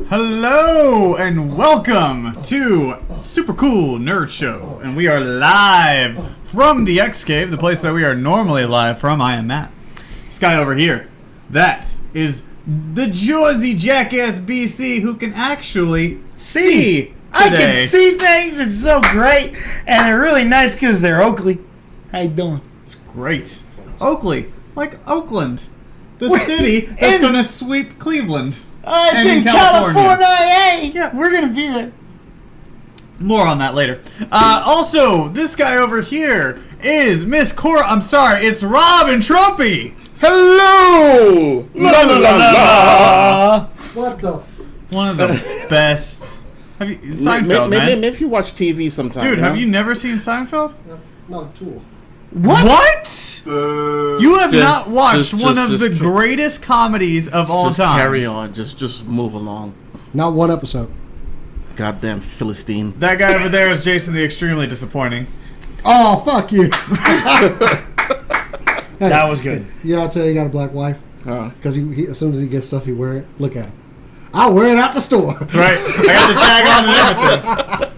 Hello and welcome to Super Cool Nerd Show, and we are live from the X Cave, the place that we are normally live from. I am Matt. This guy over here, that is the Jersey Jackass BC, who can actually see today. I can see things. It's so great, and they're really nice because they're Oakley. How you doing? It's great. Oakley, like Oakland, the city that's going to sweep Cleveland. It's in California. Hey, yeah, we're going to be there. More on that later. Also, this guy over here is Miss Cora. I'm sorry, it's Rob and Trumpy. Hello! La la la la. What the? One of the best. Have you Seinfeld, man? Maybe if you watch TV sometime. Dude, have you never seen Seinfeld? No, Tool. What? You have not watched one of the greatest comedies of all time. Carry on. Just move along. Not one episode. Goddamn Philistine. That guy over there is Jason the Extremely Disappointing. Oh, fuck you. Hey, That was good. Yeah, I'll tell you, he got a black wife. Because he as soon as he gets stuff, he wear it. Look at him. I'll wear it out the store. That's right. I got the tag on and everything.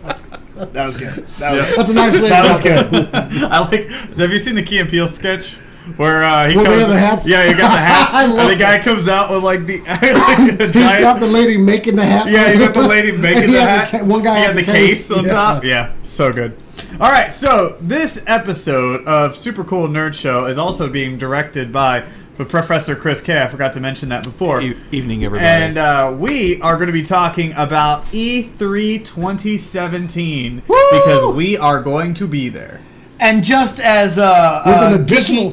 That was good. That's a nice lady. That was good. I like. Have you seen the Key and Peele sketch where he Well, comes? they have the hats? Yeah, you got the hats, I and love the guy comes out with like the He's got the lady making the hat. Yeah, you got the lady making the hat. One guy he had had the case on top. Yeah, so good. All right, so this episode of Super Cool Nerd Show is also being directed by Professor Chris K. I forgot to mention that before. Evening, everybody. And we are going to be talking about E3 2017 because we are going to be there. And just as Geeky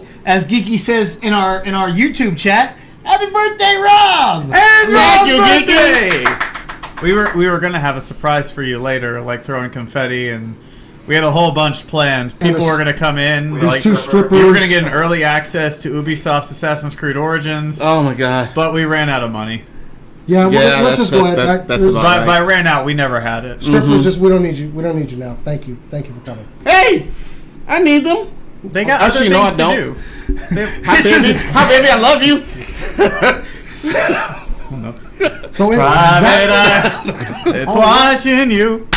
says in our YouTube chat, happy birthday, Rob! It's Rob's birthday! We were going to have a surprise for you later, like throwing confetti, and we had a whole bunch planned. People were going to come in. These like, two strippers. You were going to get an early access to Ubisoft's Assassin's Creed Origins. Oh my god. But we ran out of money. Yeah, well, let's just go ahead. That's about By ran out, we never had it. Strippers, just we don't need you. We don't need you now. Thank you for coming. Hey! I need them. They got Actually, other no, things to do. Hi, baby, I love you. So it's Private eye, it's watching you.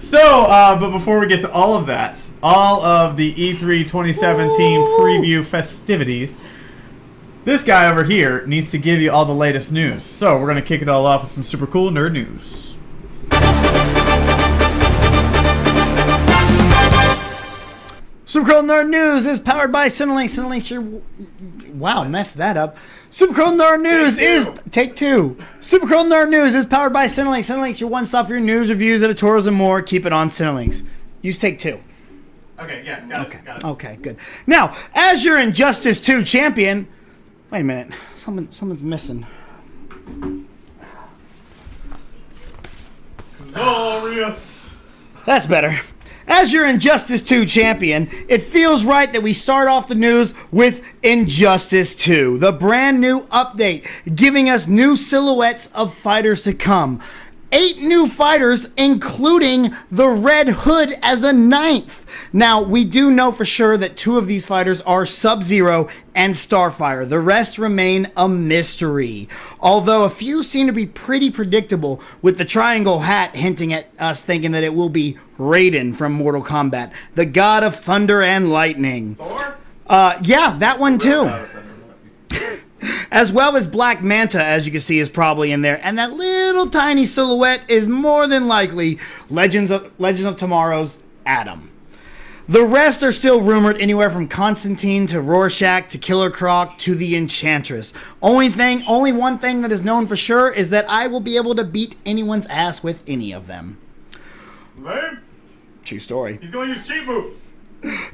So, but before we get to all of that, all of the E3 2017 preview festivities, this guy over here needs to give you all the latest news. So, we're going to kick it all off with some super cool nerd news. Super Cool Nerd News is powered by Cinelink. Cinelink's your... Wow, messed that up. Super Cool Nerd News is... Take two. Super Cool Nerd News is powered by Cinelink. Cinelink's your one-stop for your news, reviews, editorials, and more. Keep it on Cinelinks. Use take two. Okay, yeah, got it. Okay, good. Now, as your Injustice 2 champion... Wait a minute. Someone's missing. Glorious. That's better. As your Injustice 2 champion, it feels right that we start off the news with Injustice 2, the brand new update, giving us new silhouettes of fighters to come. 8 new fighters, including the Red Hood as a 9th. Now, we do know for sure that 2 of these fighters are Sub-Zero and Starfire. The rest remain a mystery. Although a few seem to be pretty predictable, with the triangle hat hinting at us thinking that it will be Raiden from Mortal Kombat, the god of thunder and lightning. Thor? Yeah, that one too. As well as Black Manta, as you can see, is probably in there. And that little tiny silhouette is more than likely Legends of Tomorrow's Adam. The rest are still rumored anywhere from Constantine to Rorschach to Killer Croc to the Enchantress. Only one thing that is known for sure is that I will be able to beat anyone's ass with any of them. Lame. True story. He's going to use cheat move.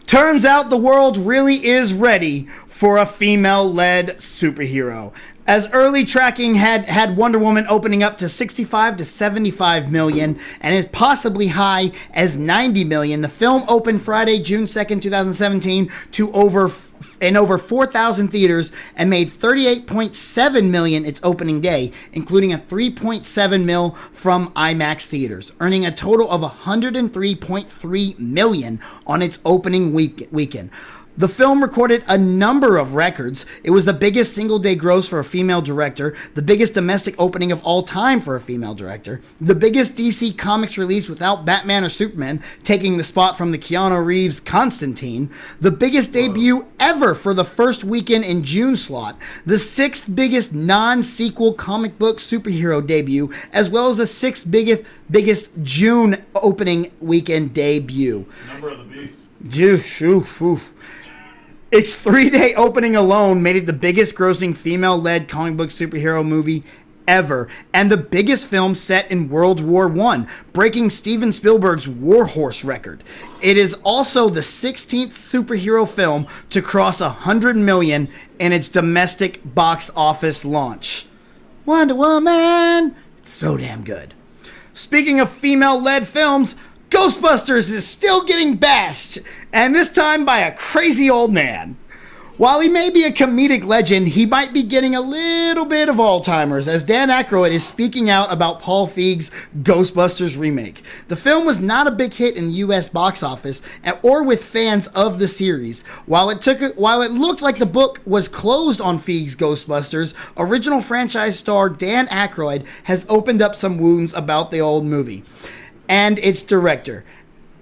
Turns out the world really is ready for a female-led superhero. As early tracking had Wonder Woman opening up to 65 to 75 million and is possibly high as 90 million. The film opened Friday, June 2nd, 2017 to over 4,000 theaters and made 38.7 million its opening day, including a 3.7 mil from IMAX theaters, earning a total of 103.3 million on its opening weekend. The film recorded a number of records. It was the biggest single-day gross for a female director, the biggest domestic opening of all time for a female director, the biggest DC Comics release without Batman or Superman, taking the spot from the Keanu Reeves Constantine, the biggest debut ever for the first weekend in June slot, the sixth biggest non-sequel comic book superhero debut, as well as the sixth biggest June opening weekend debut. Number of the beast. Its 3-day opening alone made it the biggest grossing female-led comic book superhero movie ever, and the biggest film set in World War I, breaking Steven Spielberg's War Horse record. It is also the 16th superhero film to cross $100 million in its domestic box office launch. Wonder Woman! It's so damn good. Speaking of female-led films, Ghostbusters is still getting bashed, and this time by a crazy old man. While he may be a comedic legend, he might be getting a little bit of Alzheimer's, as Dan Aykroyd is speaking out about Paul Feig's Ghostbusters remake. The film was not a big hit in the U.S. box office or with fans of the series. While it looked like the book was closed on Feig's Ghostbusters, original franchise star Dan Aykroyd has opened up some wounds about the old movie and its director.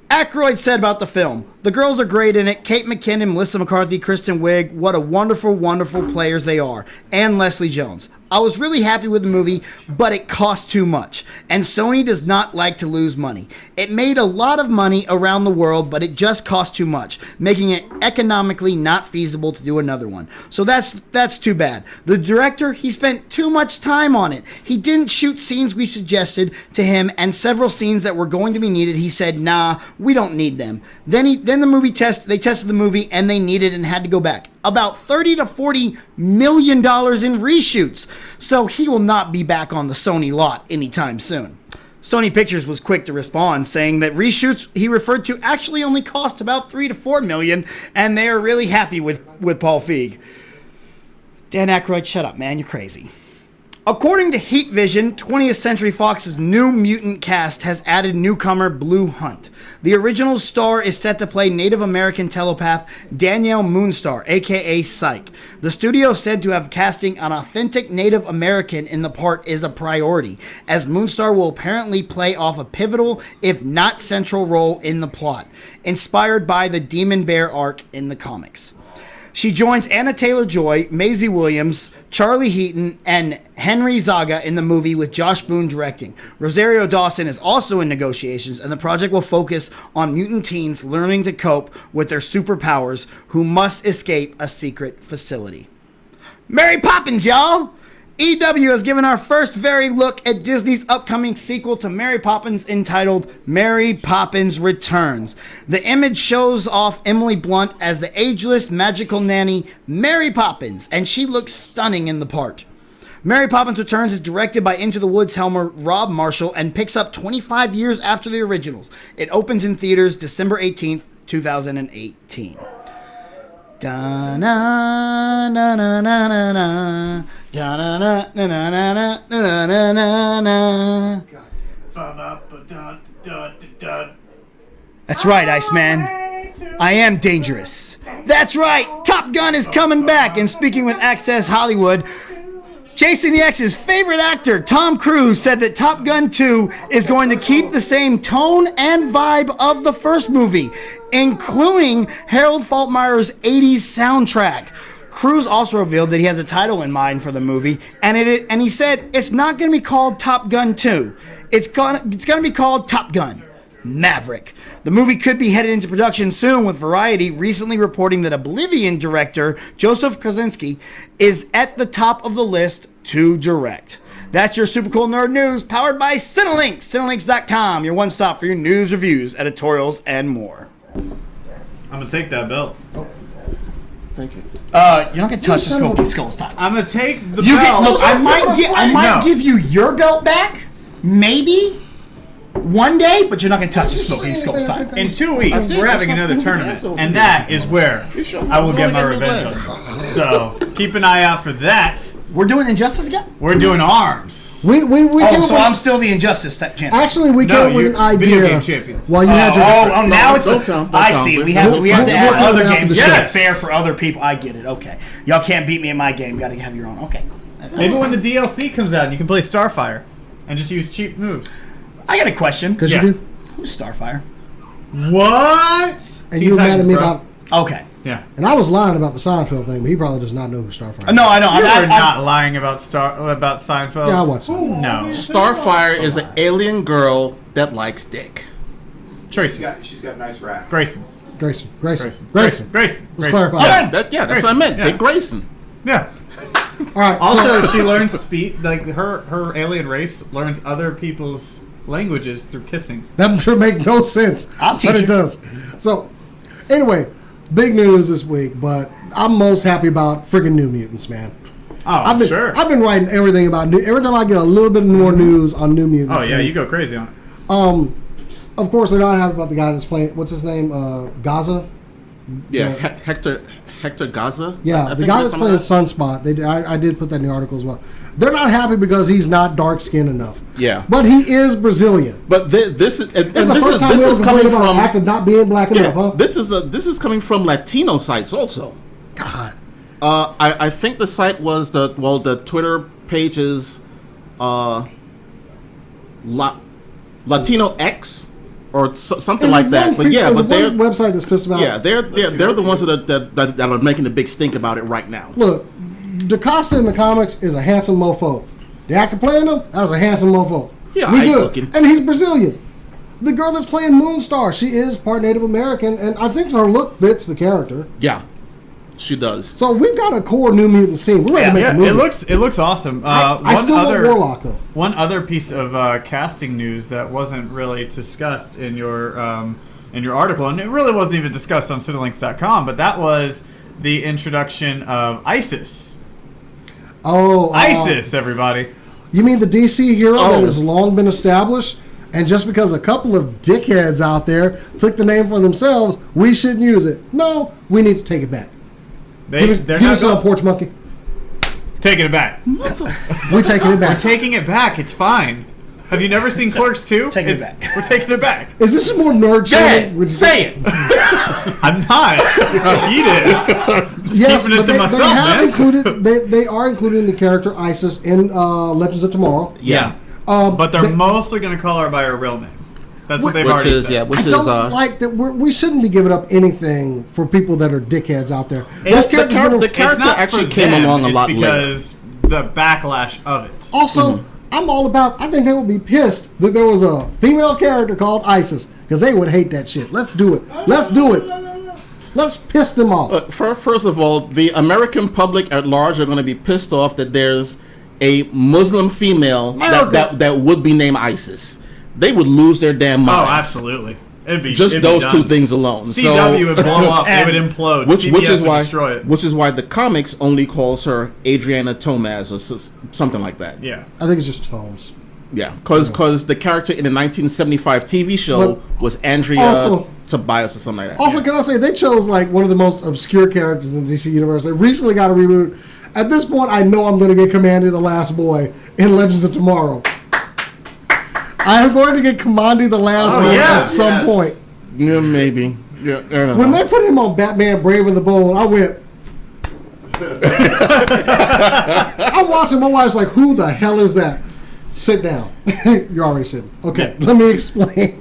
Aykroyd said about the film, "The girls are great in it. Kate McKinnon, Melissa McCarthy, Kristen Wiig, what a wonderful, wonderful players they are. And Leslie Jones. I was really happy with the movie, but it cost too much. And Sony does not like to lose money. It made a lot of money around the world, but it just cost too much, making it economically not feasible to do another one. So that's too bad. The director, he spent too much time on it. He didn't shoot scenes we suggested to him, and several scenes that were going to be needed, he said, nah, we don't need them. Then they tested the movie, and they needed and had to go back. About $30 to $40 million in reshoots, so he will not be back on the Sony lot anytime soon. Sony Pictures was quick to respond, saying that reshoots he referred to actually only cost about $3 to $4 million, and they are really happy with Paul Feig. Dan Aykroyd, shut up, man, you're crazy. According to Heat Vision, 20th Century Fox's New Mutant cast has added newcomer Blue Hunt. The original star is set to play Native American telepath Danielle Moonstar, aka Psyche. The studio said to have casting an authentic Native American in the part is a priority, as Moonstar will apparently play off a pivotal, if not central role in the plot, inspired by the Demon Bear arc in the comics. She joins Anna Taylor-Joy, Maisie Williams, Charlie Heaton, and Henry Zaga in the movie, with Josh Boone directing. Rosario Dawson is also in negotiations, and the project will focus on mutant teens learning to cope with their superpowers who must escape a secret facility. Mary Poppins, y'all! EW has given our first very look at Disney's upcoming sequel to Mary Poppins, entitled Mary Poppins Returns. The image shows off Emily Blunt as the ageless magical nanny Mary Poppins, and she looks stunning in the part. Mary Poppins Returns is directed by Into the Woods helmer Rob Marshall and picks up 25 years after the originals. It opens in theaters December 18th, 2018. Da-na, na, na, na, na, na. Da-na, na, na, na, na, na, na, na, na. That's right, Iceman. I am dangerous. That's right. Top Gun is coming back. And speaking with Access Hollywood, Jason the X's favorite actor, Tom Cruise, said that Top Gun 2 is going to keep the same tone and vibe of the first movie, including Harold Faltermeyer's 80s soundtrack. Cruise also revealed that he has a title in mind for the movie, and he said it's not going to be called Top Gun 2. It's going to be called Top Gun Maverick. The movie could be headed into production soon, with Variety recently reporting that Oblivion director Joseph Kosinski is at the top of the list to direct. That's your Super Cool Nerd News, powered by Cinelinx, Cinelinx.com, your one stop for your news, reviews, editorials, and more. I'm gonna take that belt. Oh, thank you. You're not gonna touch the Smoky Skulls top. I'm gonna take the belt. Look, I might give you your belt back, maybe. One day, but you're not going to touch the Smoking Skulls time. In 2 weeks, we're having another tournament, and that is where I will get my revenge on you. So, keep an eye out for that. We're doing Injustice again? We're doing ARMS. We came so up I'm still the Injustice champion. actually, we No, came up with you're an idea. video game champions. Well, you had your. Now it's. Don't I tell. see. We We'll have to add we'll other tell them games after to the make it show. fair for other people. I get it. Okay, y'all can't beat me in my game. Got to have your own. Okay, cool. Maybe when the DLC comes out, you can play Starfire and just use cheap moves. I got a question. Because Yeah. you do. Who's Starfire? What? And Teen you were mad at Titans, me bro. about. Okay. Yeah. And I was lying about the Seinfeld thing, but he probably does not know who Starfire is. No, I know. You I'm were not lying about Seinfeld. Yeah, I watched it. No. Starfire is an alien girl that likes dick. Tracy. She's got nice rap. Grayson. Grayson. Grayson. Grayson. Grayson. Let's Grayson. clarify. Yeah, that's what I meant. Yeah. Dick Grayson. Yeah. All right. Also, so, she learns speed. Like her alien race learns other people's languages through kissing. that should make no sense. I'll teach but you. it does. So, anyway, big news this week, but I'm most happy about friggin' New Mutants, man. Oh, sure. I've been writing everything about new. Every time I get a little bit more news on New Mutants. Oh yeah, and, you go crazy on it. Of course, they're not happy about the guy that's playing. What's his name? Gaza. Yeah, Yeah. Hector Gaza. Yeah, I the think guy there's that's some playing of that. Sunspot. I did put that in the article as well. They're not happy because he's not dark skinned enough. Yeah. But he is Brazilian. But this is and This is the this first is time this we is ever coming complained about from an actor not being black yeah, enough, huh? this is coming from Latino sites also. God. I think the site was the Twitter pages, Latino X or something like that. But yeah, but they're website that's pissed about. yeah they're the ones that are making the big stink about it right now. Look, DaCosta in the comics is a handsome mofo. The actor playing him, that was a handsome mofo. Yeah, we aight good. looking. And he's Brazilian. The girl that's playing Moonstar, she is part Native American, and I think her look fits the character. Yeah, she does. So we've got a core New Mutant scene. We're ready to make Yeah, a movie. it looks awesome. I still want Warlock though. One other piece of casting news that wasn't really discussed in your article, and it really wasn't even discussed on Cinelinks.com, but that was the introduction of Isis. Oh, Isis, everybody. You mean the DC hero that Oh. has long been established? And just because a couple of dickheads out there took the name for themselves, we shouldn't use it. No, we need to take it back. They're Give not us some porch monkey. taking it back. We're taking it We're back. taking it back. It's fine. Have you never seen Clerks 2? Taking it back. We're taking it back. Is this more nerd Go shit? ahead, say it. I'm not. Eat it. I'm just Yes, keeping it but to they myself, have man. included. They are including the character Isis in Legends of Tomorrow. Yeah. But they're mostly going to call her by her real name. That's what they've Which already is said. yeah, which I is don't like that. We shouldn't be giving up anything for people that are dickheads out there. Those characters been- the It's character not actually for came them, along a it's lot later. because the backlash of it. Also, I'm all about. I think they would be pissed that there was a female character called Isis because they would hate that shit. Let's do it. Let's do it. Let's piss them off. First of all, the American public at large are going to be pissed off that there's a Muslim female that would be named Isis. They would lose their damn Oh, minds. absolutely. It'd be Just it'd be those done. two things alone. CW would blow up. It would implode. Which CBS is would why destroy it. which is why the comics only calls her Adriana Tomaz or something like that. Yeah. I think it's just tones. Yeah, because the character in the 1975 TV show But was Andrea also- Tobias or something like that. Also, can I say they chose like one of the most obscure characters in the DC universe. They recently got a reboot. At this point, I know I'm going to get Commander the Last Boy in Legends of Tomorrow. I am going to get Commander the Last Boy yeah. at some point. Yeah, maybe. Yeah, I don't When know. they put him on Batman Brave and the Bold, I went. I'm watching. My wife's like, "Who the hell is that?" Sit down. You're already sitting. Okay, let me explain.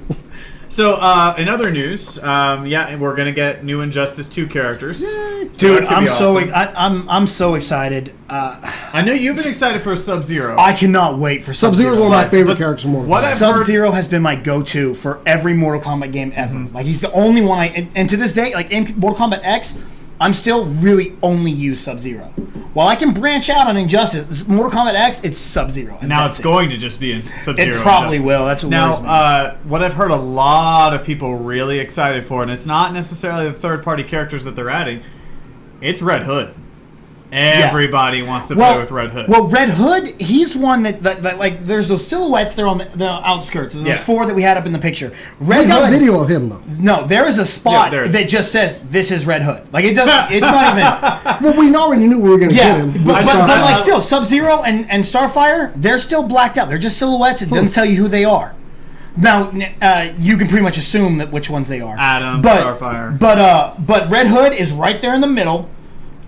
So, in other news, we're gonna get new Injustice 2 characters. So Dude, that's gonna I'm be so awesome. I'm so excited. I know you've been excited for Sub-Zero. I cannot wait for Sub-Zero is one of my But- favorite but characters from Mortal what Kombat. I've heard- Sub-Zero has been my go-to for every Mortal Kombat game ever. Like he's the only one and to this day, like in Mortal Kombat X, I'm still really only use Sub-Zero. While I can branch out on Injustice, Mortal Kombat X, it's Sub-Zero. and Now that's it's going to just be in Sub-Zero. It probably Injustice. will. That's what worries me. Now, what I've heard a lot of people really excited for, and it's not necessarily the third-party characters that they're adding, it's Red Hood. Everybody wants to play with Red Hood. Well, Red Hood, he's one that like, there's those silhouettes there on the outskirts. Those 4 that we had up in the picture. We got a video of him, though. No, there is a spot that just says, this is Red Hood. Like, it doesn't, it's not even... Well, we already knew we were going to get him. But like, still, Sub-Zero and Starfire, they're still blacked out. They're just silhouettes. It doesn't tell you who they are. Now, you can pretty much assume that which ones they are. Starfire. But Red Hood is right there in the middle.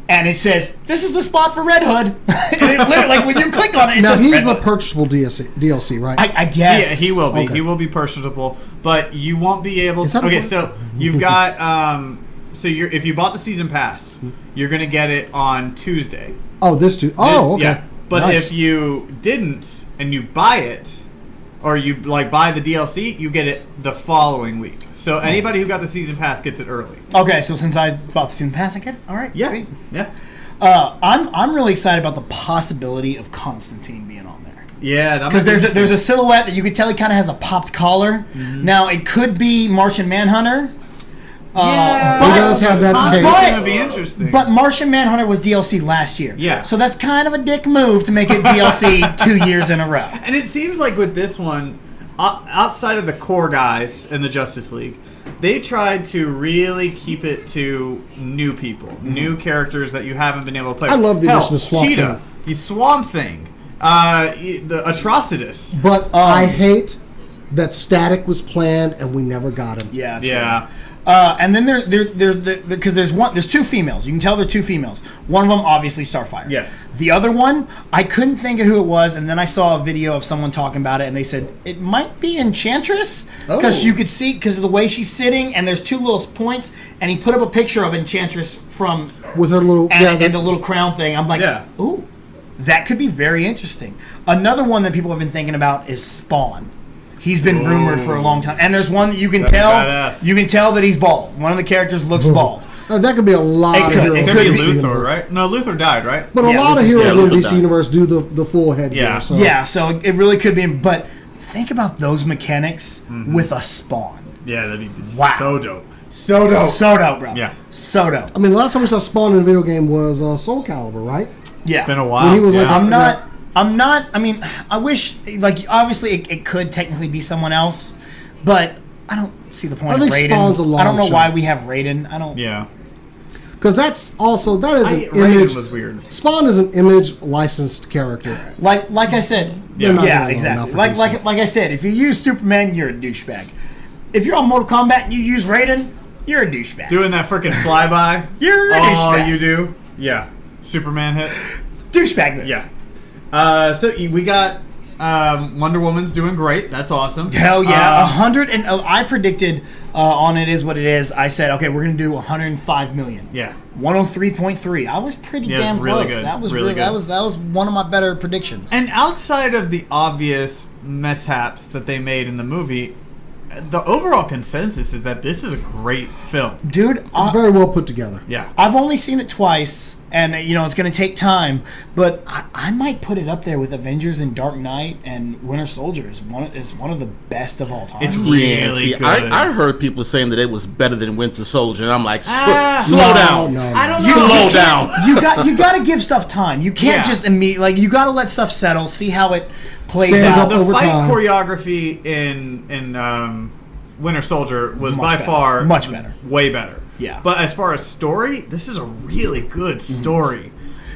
And it says, this is the spot for Red Hood. And it literally, like, when you click on it, now, he's the purchasable DLC, right? I guess. Yeah, he will be. Okay. He will be purchasable. But you won't be able to... Okay, so you've got... if you bought the season pass, you're going to get it on Tuesday. Oh, okay. Yeah. But nice. if you didn't, and you buy it, or you, like, buy the DLC, you get it the following week. So anybody who got the season pass gets it early. Okay, so since I bought the season pass, I get it? All right, yeah. Sweet. Yeah. I'm really excited about the possibility of Constantine being on there. Yeah, because there's a silhouette that you could tell he kind of has a popped collar. Mm-hmm. Now it could be Martian Manhunter. He does have that. It's going to be interesting. But Martian Manhunter was DLC last year. Yeah. So that's kind of a dick move to make it DLC 2 years in a row. And it seems like with this one, outside of the core guys in the Justice League, they tried to really keep it to new people, new characters that you haven't been able to play. I love the addition of Swamp Cheetah, he's Swamp Thing, the Atrocitus. But I hate that Static was planned and we never got him. Yeah, true. Yeah. And then there's 2 females. You can tell they're 2 females. One of them, obviously, Starfire. Yes. The other one, I couldn't think of who it was, and then I saw a video of someone talking about it, and they said it might be Enchantress because you could see because of the way she's sitting, and there's 2 little points, and he put up a picture of Enchantress from with her little and the little crown thing. I'm like, ooh, that could be very interesting. Another one that people have been thinking about is Spawn. He's been rumored for a long time, and there's one that you can tell. Badass. You can tell that he's bald. One of the characters looks bald. That could be a lot of heroes. It could be Luthor, right? No, Luthor died, right? But a lot of heroes in the DC died. universe do the full headgear. Yeah. So. Yeah, so it really could be. But think about those mechanics with a Spawn. Yeah, that'd be Wow. so dope. So dope. So dope, bro. Yeah. So dope. I mean, the last time we saw Spawn in a video game was Soul Calibur, right? Yeah. It's been a while. When he was like, I'm not. I mean, I wish. Like, obviously, it could technically be someone else, but I don't see the point I of think Raiden. Spawn's a long I don't know shot. why we have Raiden. I don't. Yeah. Because that is an Raiden image. was weird. Spawn is an image licensed character. Like I said. Yeah. Yeah, exactly. Like I said, if you use Superman, you're a douchebag. If you're on Mortal Kombat and you use Raiden, you're a douchebag. Doing that freaking flyby. You're a douchebag. You do? Yeah. Superman hit. Douchebag move. Yeah. So we got Wonder Woman's doing great. That's awesome. Hell yeah. 100 and I predicted on It Is What It Is. I said, okay, we're gonna do 105 million. Yeah. 103.3. I was pretty damn really close. good. That was really good. That was one of my better predictions. And outside of the obvious mishaps that they made in the movie, the overall consensus is that this is a great film. Dude, It's very well put together. Yeah. I've only seen it twice, and it's going to take time, but I might put it up there with Avengers and Dark Knight and Winter Soldier is one of the best of all time. It's really good. I heard people saying that it was better than Winter Soldier, and I'm like, slow No, down. no. I don't know. Slow down. You got to give stuff time. You can't just immediately you got to let stuff settle, see how it plays Stands out. up The over fight time. choreography in Winter Soldier was Much by better. far Much better. way better. Yeah. But as far as story, this is a really good story.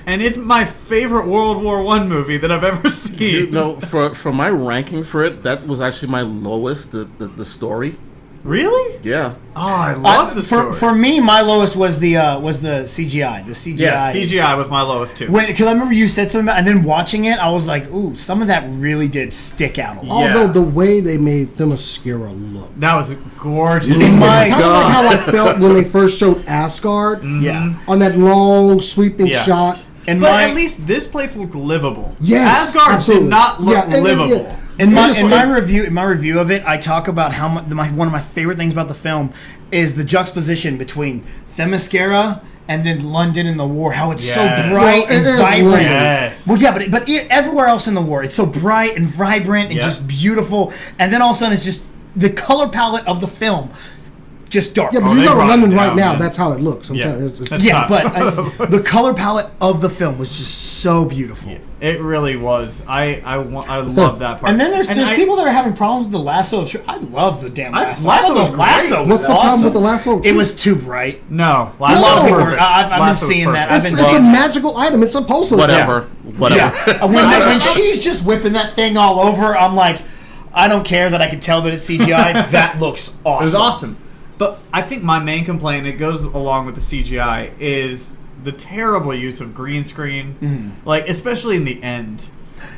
And it's my favorite World War I movie that I've ever seen. For my ranking for it, that was actually my lowest. The story. Really? Yeah. Oh, I love the story. For me, my lowest was the CGI. The CGI. Yeah, CGI was my lowest too. Because I remember you said something about, and then watching it, I was like, ooh, some of that really did stick out a lot. Yeah. Although the way they made Themyscira look. That was gorgeous. It's kind of like how I felt when they first showed Asgard. Yeah. On that long sweeping shot. And But at least this place looked livable. Yes, Asgard absolutely. did not look livable. In my review of it, I talk about how one of my favorite things about the film is the juxtaposition between Themyscira and then London in the war. How it's so bright and vibrant. Yes. Well, yeah, but everywhere else in the war, it's so bright and vibrant and just beautiful. And then all of a sudden, it's just the color palette of the film just dark. Yeah, but Oh, if you they go to brought it London down, right now, man. that's how it looks. I'm Yeah. telling you, it's- That's Yeah, tough. but the color palette of the film was just so beautiful. It really was. I love that part. And then there's I- people that are having problems with the lasso. I love the damn lasso. Lasso I thought was the lasso great. was What's the problem awesome. with the lasso? It was too bright. No, A lot of Lasso's people. perfect. I've been Lasso's seeing that. perfect. I've It's been a seeing magical item. It's supposed to. Whatever. Yeah. When she's just whipping that thing all over, I'm like, I don't care that I can tell that it's CGI. That looks awesome. It was awesome. But I think my main complaint, it goes along with the CGI, is the terrible use of green screen. Like, especially in the end.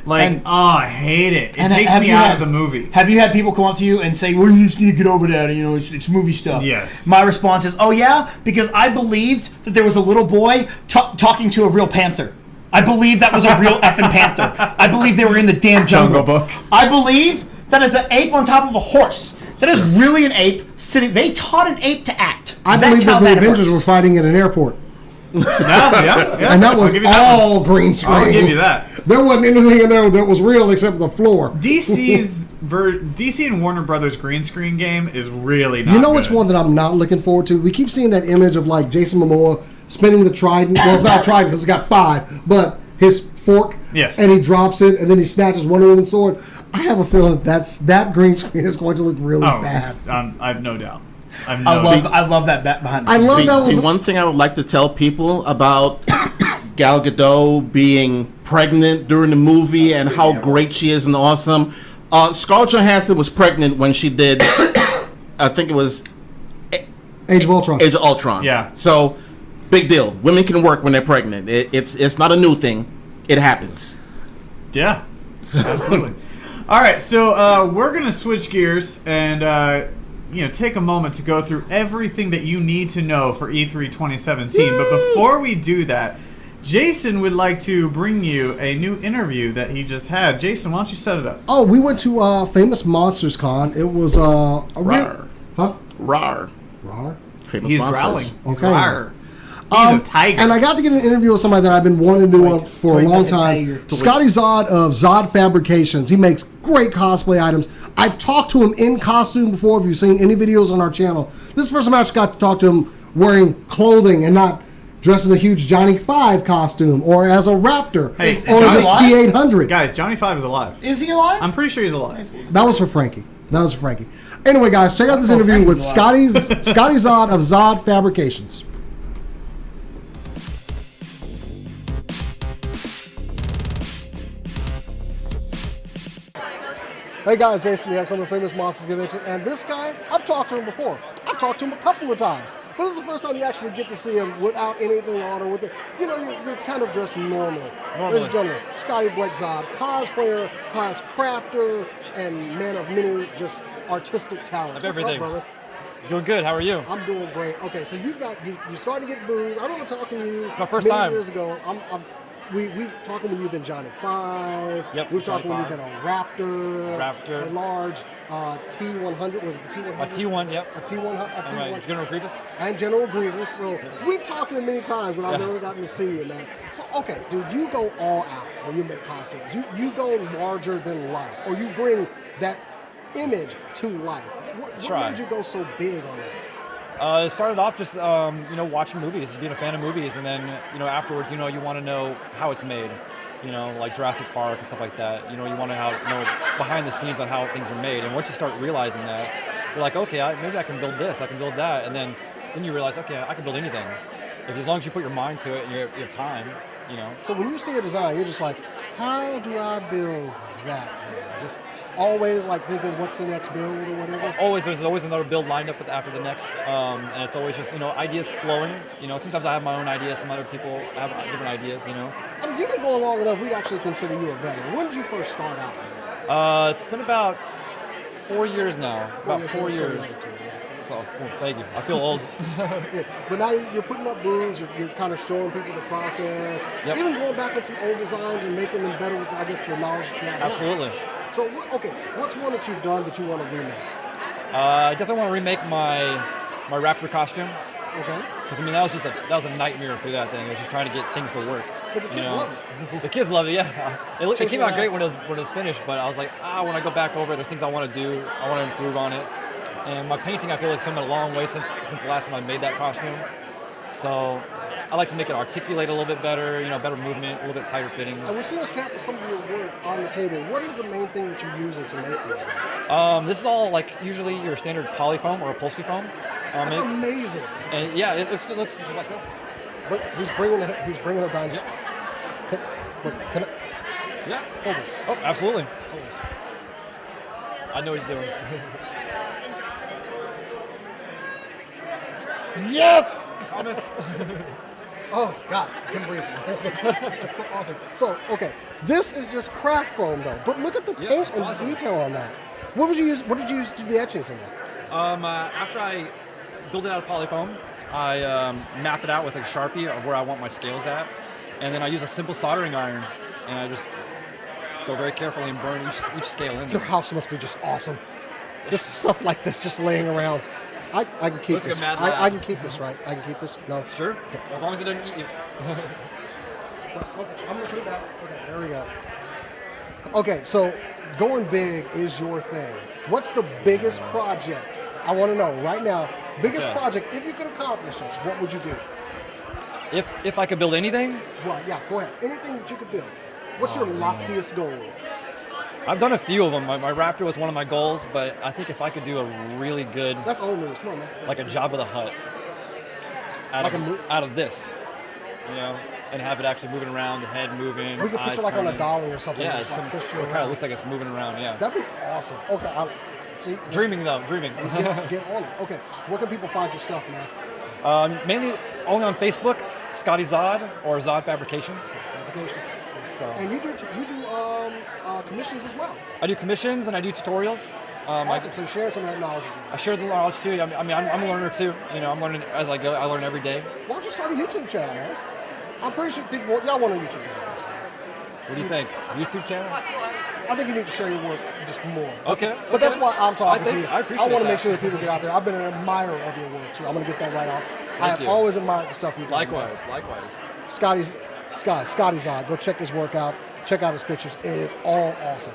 Like, I hate it. It takes me out of the movie. Have you had people come up to you and say, well, you just need to get over that, you know, it's movie stuff? Yes. My response is, oh yeah? Because I believed that there was a little boy talking to a real panther. I believe that was a real effing panther. I believe they were in the damn jungle. Jungle Book. I believe that is an ape on top of a horse. That is really an ape sitting. They taught an ape to act. I That's believe how that the that Avengers works. were fighting at an airport. Yeah. And that was I'll give you that one. all green screen. I'll give you that. There wasn't anything in there that was real except the floor. DC and Warner Brothers green screen game is really not You know good. which one that I'm not looking forward to? We keep seeing that image of like Jason Momoa spinning the trident. Well, it's not a trident because it's got 5, but his fork. Yes. And he drops it, and then he snatches Wonder Woman's sword. I have a feeling that green screen is going to look really bad. I have no doubt. I love that behind the I scenes. love The that. one thing I would like to tell people about Gal Gadot being pregnant during the movie and how great she is and awesome. Scarlett Johansson was pregnant when she did, I think it was Age of Ultron. Age of Ultron. Yeah. So, big deal. Women can work when they're pregnant. It's not a new thing. It happens. Yeah, absolutely. All right, so we're gonna switch gears and take a moment to go through everything that you need to know for E3 2017. But before we do that, Jason would like to bring you a new interview that he just had. Jason, why don't you set it up? Oh, we went to Famous Monsters Con. It was a real... Rawr. Huh? Rawr. Rawr? Famous He's monsters. growling. He's Okay. rawr. He's a tiger. And I got to get an interview with somebody that I've been wanting to do for a Like long a time. tiger. Scotty Zod of Zod Fabrications. He makes great cosplay items. I've talked to him in costume before. If you've seen any videos on our channel, this is the first time I actually got to talk to him wearing clothing and not dressed in a huge Johnny 5 costume or as a raptor Hey, or is as Johnny a alive? T800. Guys, Johnny 5 is alive. Is he alive? I'm pretty sure he's alive. That was for Frankie. Anyway, guys, check out this Oh, interview with Frankie's alive. Scotty Zod of Zod Fabrications. Hey guys, Jason the X, I'm a Famous Monsters Convention, and this guy, I've talked to him before. I've talked to him a couple of times, but this is the first time you actually get to see him without anything on or with it. You know, you're kind of dressed normally. Ladies and gentlemen, Scotty Blake Zod, cosplayer, crafter, and man of many just artistic talents. What's everything. up, brother? Doing good. How are you? I'm doing great. Okay, so you started to get booze. I remember talking to you. It's my first many time. years ago. We've talked when you've been Johnny 5. Yep, We've talked when Johnny you've been a Raptor. Raptor. A large T100. Was it the T100? A T1, yep. A T100. A And my T100. General Grievous. And General Grievous. So we've talked to him many times, but I've never gotten to see you, man. So, okay, dude, you go all out when you make costumes. You go larger than life, or you bring that image to life. What Try. made you go so big on that? It started off just watching movies, being a fan of movies, and then afterwards, you want to know how it's made. Like Jurassic Park and stuff like that. You want to know behind the scenes on how things are made. And once you start realizing that, you're like, okay, maybe I can build this, I can build that, and then you realize, okay, I can build anything. As long as you put your mind to it and you have time, So when you see a design, you're just like, how do I build that? Just always like thinking, what's the next build or whatever? There's always another build lined up after the next, and it's always just ideas flowing. Sometimes I have my own ideas, some other people have different ideas. I mean, you've been going long enough. We'd actually consider you a veteran. When did you first start out? It's been about 4 years now. About 4 years. So thank you. I feel old. Yeah. But now you're putting up booths. You're kind of showing people the process. Yep. Even going back on some old designs and making them better with, I guess, the knowledge you have. Absolutely. So, what's one that you've done that you want to remake? I definitely want to remake my Raptor costume. Okay. Because that was a nightmare through that thing. It was just trying to get things to work. But the kids love it. The kids love it. Yeah. It Chasing came out it great out. when it was finished, but I was like, when I go back over it, there's things I want to do. I want to improve on it. And my painting, I feel, has come a long way since the last time I made that costume. So I like to make it articulate a little bit better, better movement, a little bit tighter fitting. And we're seeing a sample of some of your work on the table. What is the main thing that you're using to make these? This is all like usually your standard polyfoam or upholstery foam. That's amazing. And yeah, it looks just like this. But he's bringing it down. Can I? Yeah. Hold this. Oh, absolutely. Hold this. I know what he's doing. Yes! Comments? Oh, God, I can breathe. That's so awesome. So, okay, this is just craft foam, though. But look at the paint and detail on that. What did you use to do the etchings in that? After I build it out of polyfoam, I map it out with a Sharpie of where I want my scales at. And then I use a simple soldering iron, and I just go very carefully and burn each scale in there. Your house must be just awesome. Just stuff like this just laying around. I can keep Looks like a this. mad I lab. can keep this, right? I can keep this? No. Sure, as long as it doesn't eat you. Okay, I'm going to put it back. Okay, there we go. Okay, so going big is your thing. What's the biggest project? I want to know right now. Biggest project, if you could accomplish it, what would you do? If I could build anything? Well, yeah, go ahead. Anything that you could build. What's your loftiest goal? I've done a few of them. My Raptor was one of my goals, but I think if I could do a really good, That's old news. Come on, man. like a Jabba the Hutt, out of this, and have it actually moving around, the head moving. We could put eyes you like on a turning. dolly or something. Yeah, and just, like, push you it kind around. of looks like it's moving around. Yeah. That'd be awesome. Okay, see. Dreaming though, dreaming. Get on it. Okay, where can people find your stuff, man? Mainly only on Facebook, Scotty Zod or Zod Fabrications. Fabrications. So And you do commissions as well. I do commissions and I do tutorials. Awesome. So share some of that knowledge. I share the knowledge too. I'm a learner too. I'm learning as I go. I learn every day. Why don't you start a YouTube channel, man? I'm pretty sure y'all want a YouTube channel. What do you think? YouTube channel? I think you need to share your work just more. Okay. But that's why I'm talking to you. I appreciate want to that. make sure that people get out there. I've been an admirer of your work too. I'm going to get that right off. I have you. always admired the stuff you do. Likewise. Scotty Zod. Go check his work out. Check out his pictures. It is all awesome.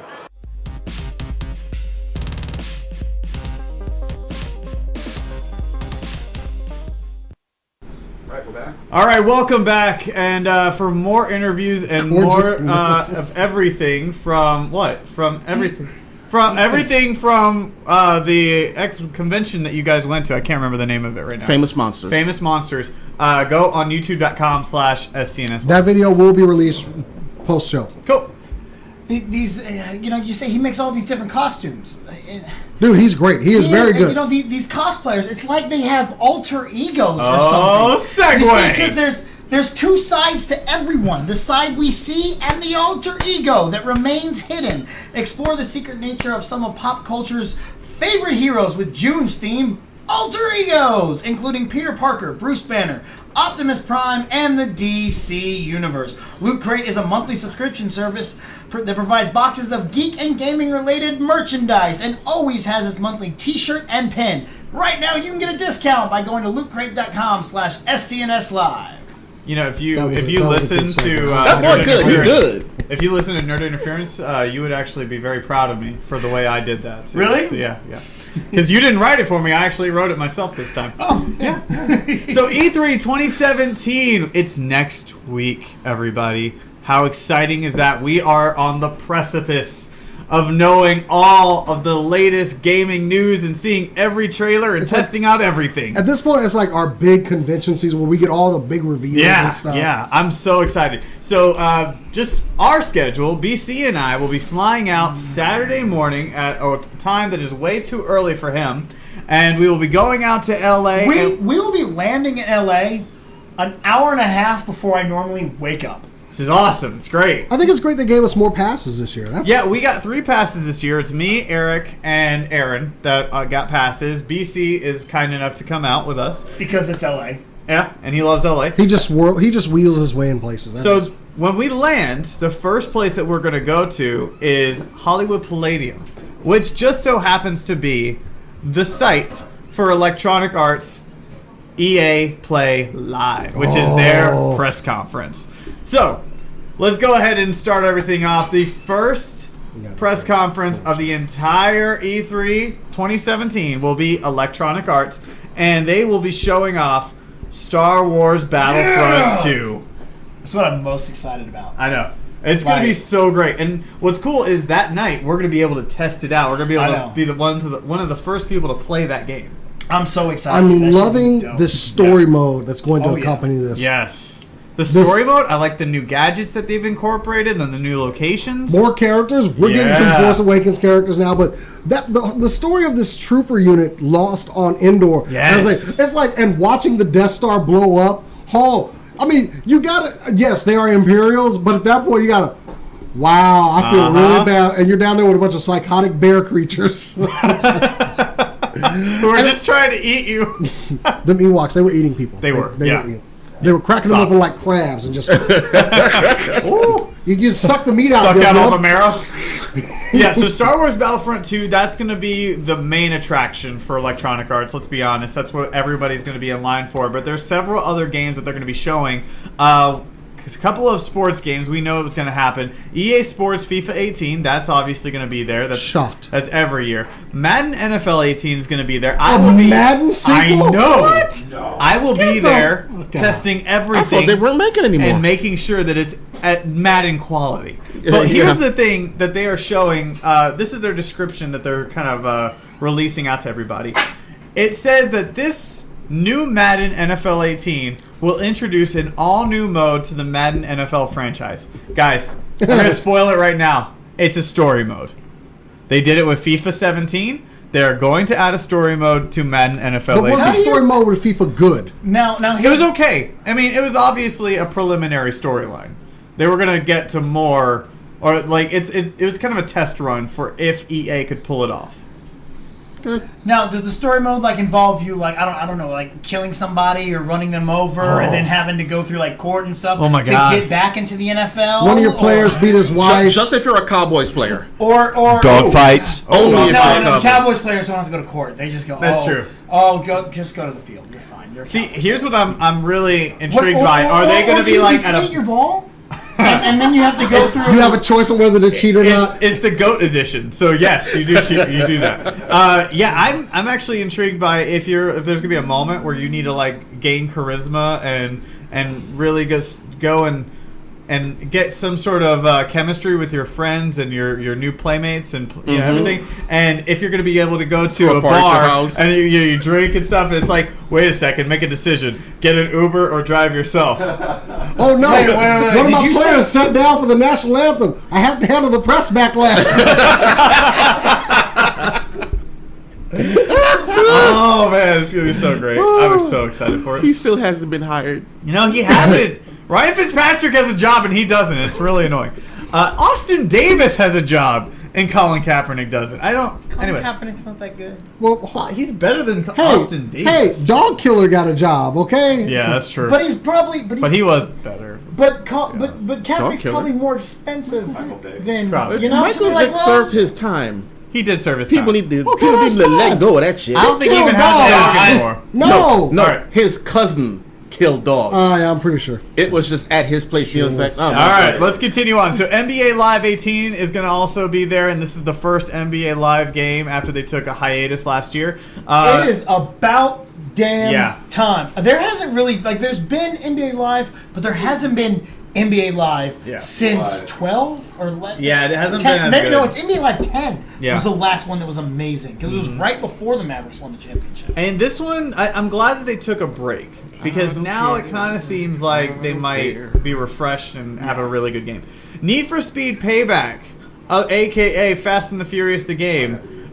All right, welcome back, and for more interviews and more of everything from everything from the convention that you guys went to. I can't remember the name of it right now. Famous Monsters. Famous Monsters. Go on youtube.com/SCNS. That video will be released post show. Cool. These, you say he makes all these different costumes. Dude, he's great. He is very good. These cosplayers, it's like they have alter egos or Oh, something. segue. Because there's two sides to everyone. The side we see and the alter ego that remains hidden. Explore the secret nature of some of pop culture's favorite heroes with June's theme, alter egos, including Peter Parker, Bruce Banner, Optimus Prime, and the DC Universe. Loot Crate is a monthly subscription service that provides boxes of geek and gaming related merchandise and always has its monthly t-shirt and pin. Right now you can get a discount by going to lootcrate.com/SCNS Live. If you listen to That boy good. He good. If you listen to Nerd Interference, you would actually be very proud of me for the way I did that. Too. Really? So, yeah. Because you didn't write it for me, I actually wrote it myself this time. Oh, yeah. So E3 2017, it's next week, everybody. How exciting is that? We are on the precipice of knowing all of the latest gaming news and seeing every trailer and testing out everything. At this point, it's like our big convention season where we get all the big reveals and stuff. Yeah, I'm so excited. So just our schedule, BC and I will be flying out Saturday morning at a time that is way too early for him. And we will be going out to LA. We will be landing in LA an hour and a half before I normally wake up. Which is awesome. It's great. I think it's great they gave us more passes this year. Yeah, we got 3 passes this year. It's me, Eric, and Aaron that got passes. BC is kind enough to come out with us. Because it's LA. Yeah, and he loves LA. He just wheels his way in places. So when we land, the first place that we're going to go to is Hollywood Palladium, which just so happens to be the site for Electronic Arts EA Play Live, which is their press conference. So let's go ahead and start everything off. The first press conference of the entire E3 2017 will be Electronic Arts, and they will be showing off Star Wars Battlefront 2. That's what I'm most excited about. I know. It's going to be so great. And what's cool is that night we're going to be able to test it out. We're going to be able to be one of the first people to play that game. I'm so excited. I'm loving the story mode that's going to accompany this. Yes. The story mode, I like the new gadgets that they've incorporated and the new locations. More characters. We're getting some Force Awakens characters now, but the story of this trooper unit lost on Endor. Yes. It's like, and watching the Death Star blow up. I mean, you gotta, yes, they are Imperials, but at that point you gotta, wow, I feel really bad. And you're down there with a bunch of psychotic bear creatures. Who are just trying to eat you. Them Ewoks, they were eating people. They were cracking them open like crabs and just, ooh, you just suck the meat out. Suck out all the marrow. Yeah, so Star Wars Battlefront 2, that's going to be the main attraction for Electronic Arts. Let's be honest. That's what everybody's going to be in line for. But there's several other games that they're going to be showing. A couple of sports games. We know it was going to happen. EA Sports FIFA 18, that's obviously going to be there. That's shocked. That's every year. Madden NFL 18 is going to be there. Madden sequel? I know. What? No. I will be there testing everything. I thought they weren't making anymore. And making sure that it's at Madden quality. But here's the thing that they are showing. This is their description that they're kind of releasing out to everybody. It says that this new Madden NFL 18 will introduce an all-new mode to the Madden NFL franchise. Guys, I'm going to spoil it right now. It's a story mode. They did it with FIFA 17. They're going to add a story mode to Madden NFL 18. But was the story mode with FIFA good? Now it was okay. I mean, it was obviously a preliminary storyline. They were going to get to more, or like it was kind of a test run for if EA could pull it off. Good. Now, does the story mode like involve you like I don't know, like killing somebody or running them over and then having to go through like court and stuff to get back into the NFL? One of your players beat his wife. Just if you're a Cowboys player. Or dog fights. Only if no, Cowboys players don't have to go to court. They just go. That's true. Just go to the field. You're fine. See, here's what I'm really intrigued by. Are they going to be like at a your ball? and then you have to go through. You have a choice on whether to cheat or not. It's the GOAT edition, so yes, you do cheat. You do that. Yeah, I'm actually intrigued by if there's gonna be a moment where you need to like gain charisma and really just go and get some sort of chemistry with your friends and your new playmates and you know, everything. And if you're going to be able to go to a bar and you drink and stuff, and it's like, wait a second, make a decision. Get an Uber or drive yourself. Oh, no. Wait. One of my players sat down for the national anthem. I have to handle the press backlash. Oh, man, it's going to be so great. I'm so excited for it. He still hasn't been hired. You know, he hasn't. Ryan Fitzpatrick has a job and he doesn't. It's really annoying. Austin Davis has a job and Colin Kaepernick doesn't. Anyway. Kaepernick's not that good. Well, he's better than Austin Davis. Hey, Dog Killer got a job, okay? Yeah, that's true. But he's probably. But he was better. But Kaepernick's probably more expensive than Probably. you know. Michael Vick served his time. He did serve his time. People need to let go of that shit. I don't think he even has it anymore. No. Right. His cousin killed dogs. Yeah, I'm pretty sure. It was just at his place. He was like, all right, let's continue on. So NBA Live 18 is going to also be there, and this is the first NBA Live game after they took a hiatus last year. It is about damn time. There hasn't really, like, there's been NBA Live, but there hasn't been NBA Live since 12 or 11. Yeah, it hasn't 10, been as maybe good. No, it's NBA Live 10. Yeah. It was the last one that was amazing because it was right before the Mavericks won the championship. And this one, I'm glad that they took a break because now it kind of seems like they might be refreshed and have a really good game. Need for Speed Payback, a.k.a. Fast and the Furious the game.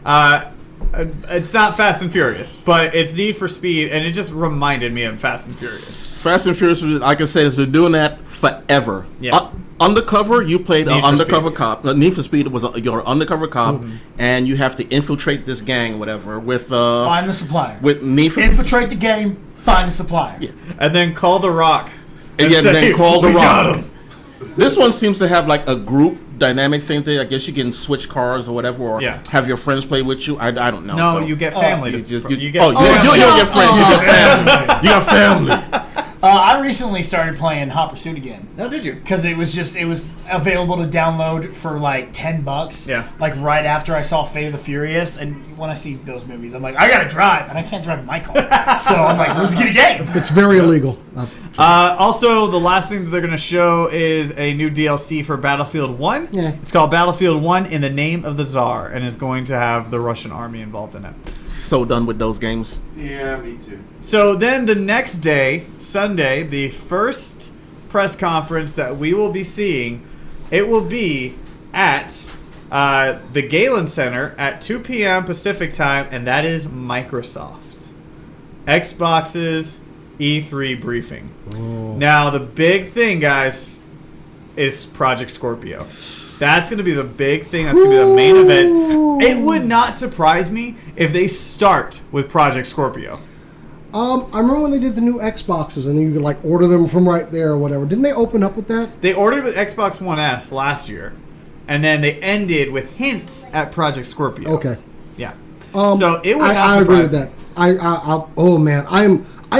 It's not Fast and Furious, but it's Need for Speed, and it just reminded me of Fast and Furious. Fast and Furious, like I said, they're doing that forever. Yeah. Undercover, you played an undercover Speed. cop. Need for Speed was your undercover cop, and you have to infiltrate this gang, whatever, with Find the supplier. with Need for Infiltrate the game. Find the supplier. Yeah. And then call The Rock. And say, then call The "We got Rock. him." This one seems to have like a group dynamic thing there. I guess you can switch cars or whatever, or have your friends play with you. I don't know. No, so. you get family. You get family. family. You got family. I recently started playing Hot Pursuit again. Oh, did you? Because it was available to download for like $10. Yeah. Like right after I saw Fate of the Furious, and when I see those movies, I'm like, I gotta drive, and I can't drive in my car. So I'm like, let's get a game. It's very illegal. Also, the last thing that they're going to show is a new DLC for Battlefield 1. Yeah. It's called Battlefield 1 in the Name of the Tsar, and is going to have the Russian army involved in it. So done with those games. Yeah, me too. So then the next day, Sunday, the first press conference that we will be seeing, it will be at the Galen Center at 2 p.m. Pacific time, and that is Microsoft. Xbox's E3 briefing. Now, the big thing, guys, is Project Scorpio. That's going to be the big thing. That's going to be the main event. It would not surprise me if they start with Project Scorpio. I remember when they did the new Xboxes and you could like order them from right there or whatever. Didn't they open up with that? They ordered with Xbox One S last year, and then they ended with hints at Project Scorpio. Okay. Yeah. So it would not I agree with surprise that. Oh man, I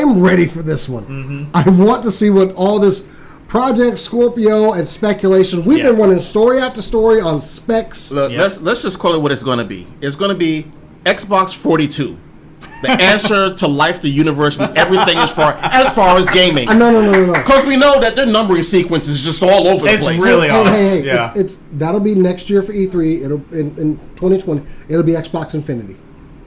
am ready for this one. Mm-hmm. I want to see what all this Project Scorpio and speculation. We've been running story after story on specs. Look, let's just call it what it's going to be. It's going to be Xbox 42. The answer to life, the universe, and everything as far as gaming. No. Because we know that their numbering sequence is just all over the It's place. really off. Hey, Yeah. it's that'll be next year for E3. It'll in 2020. It'll be Xbox Infinity.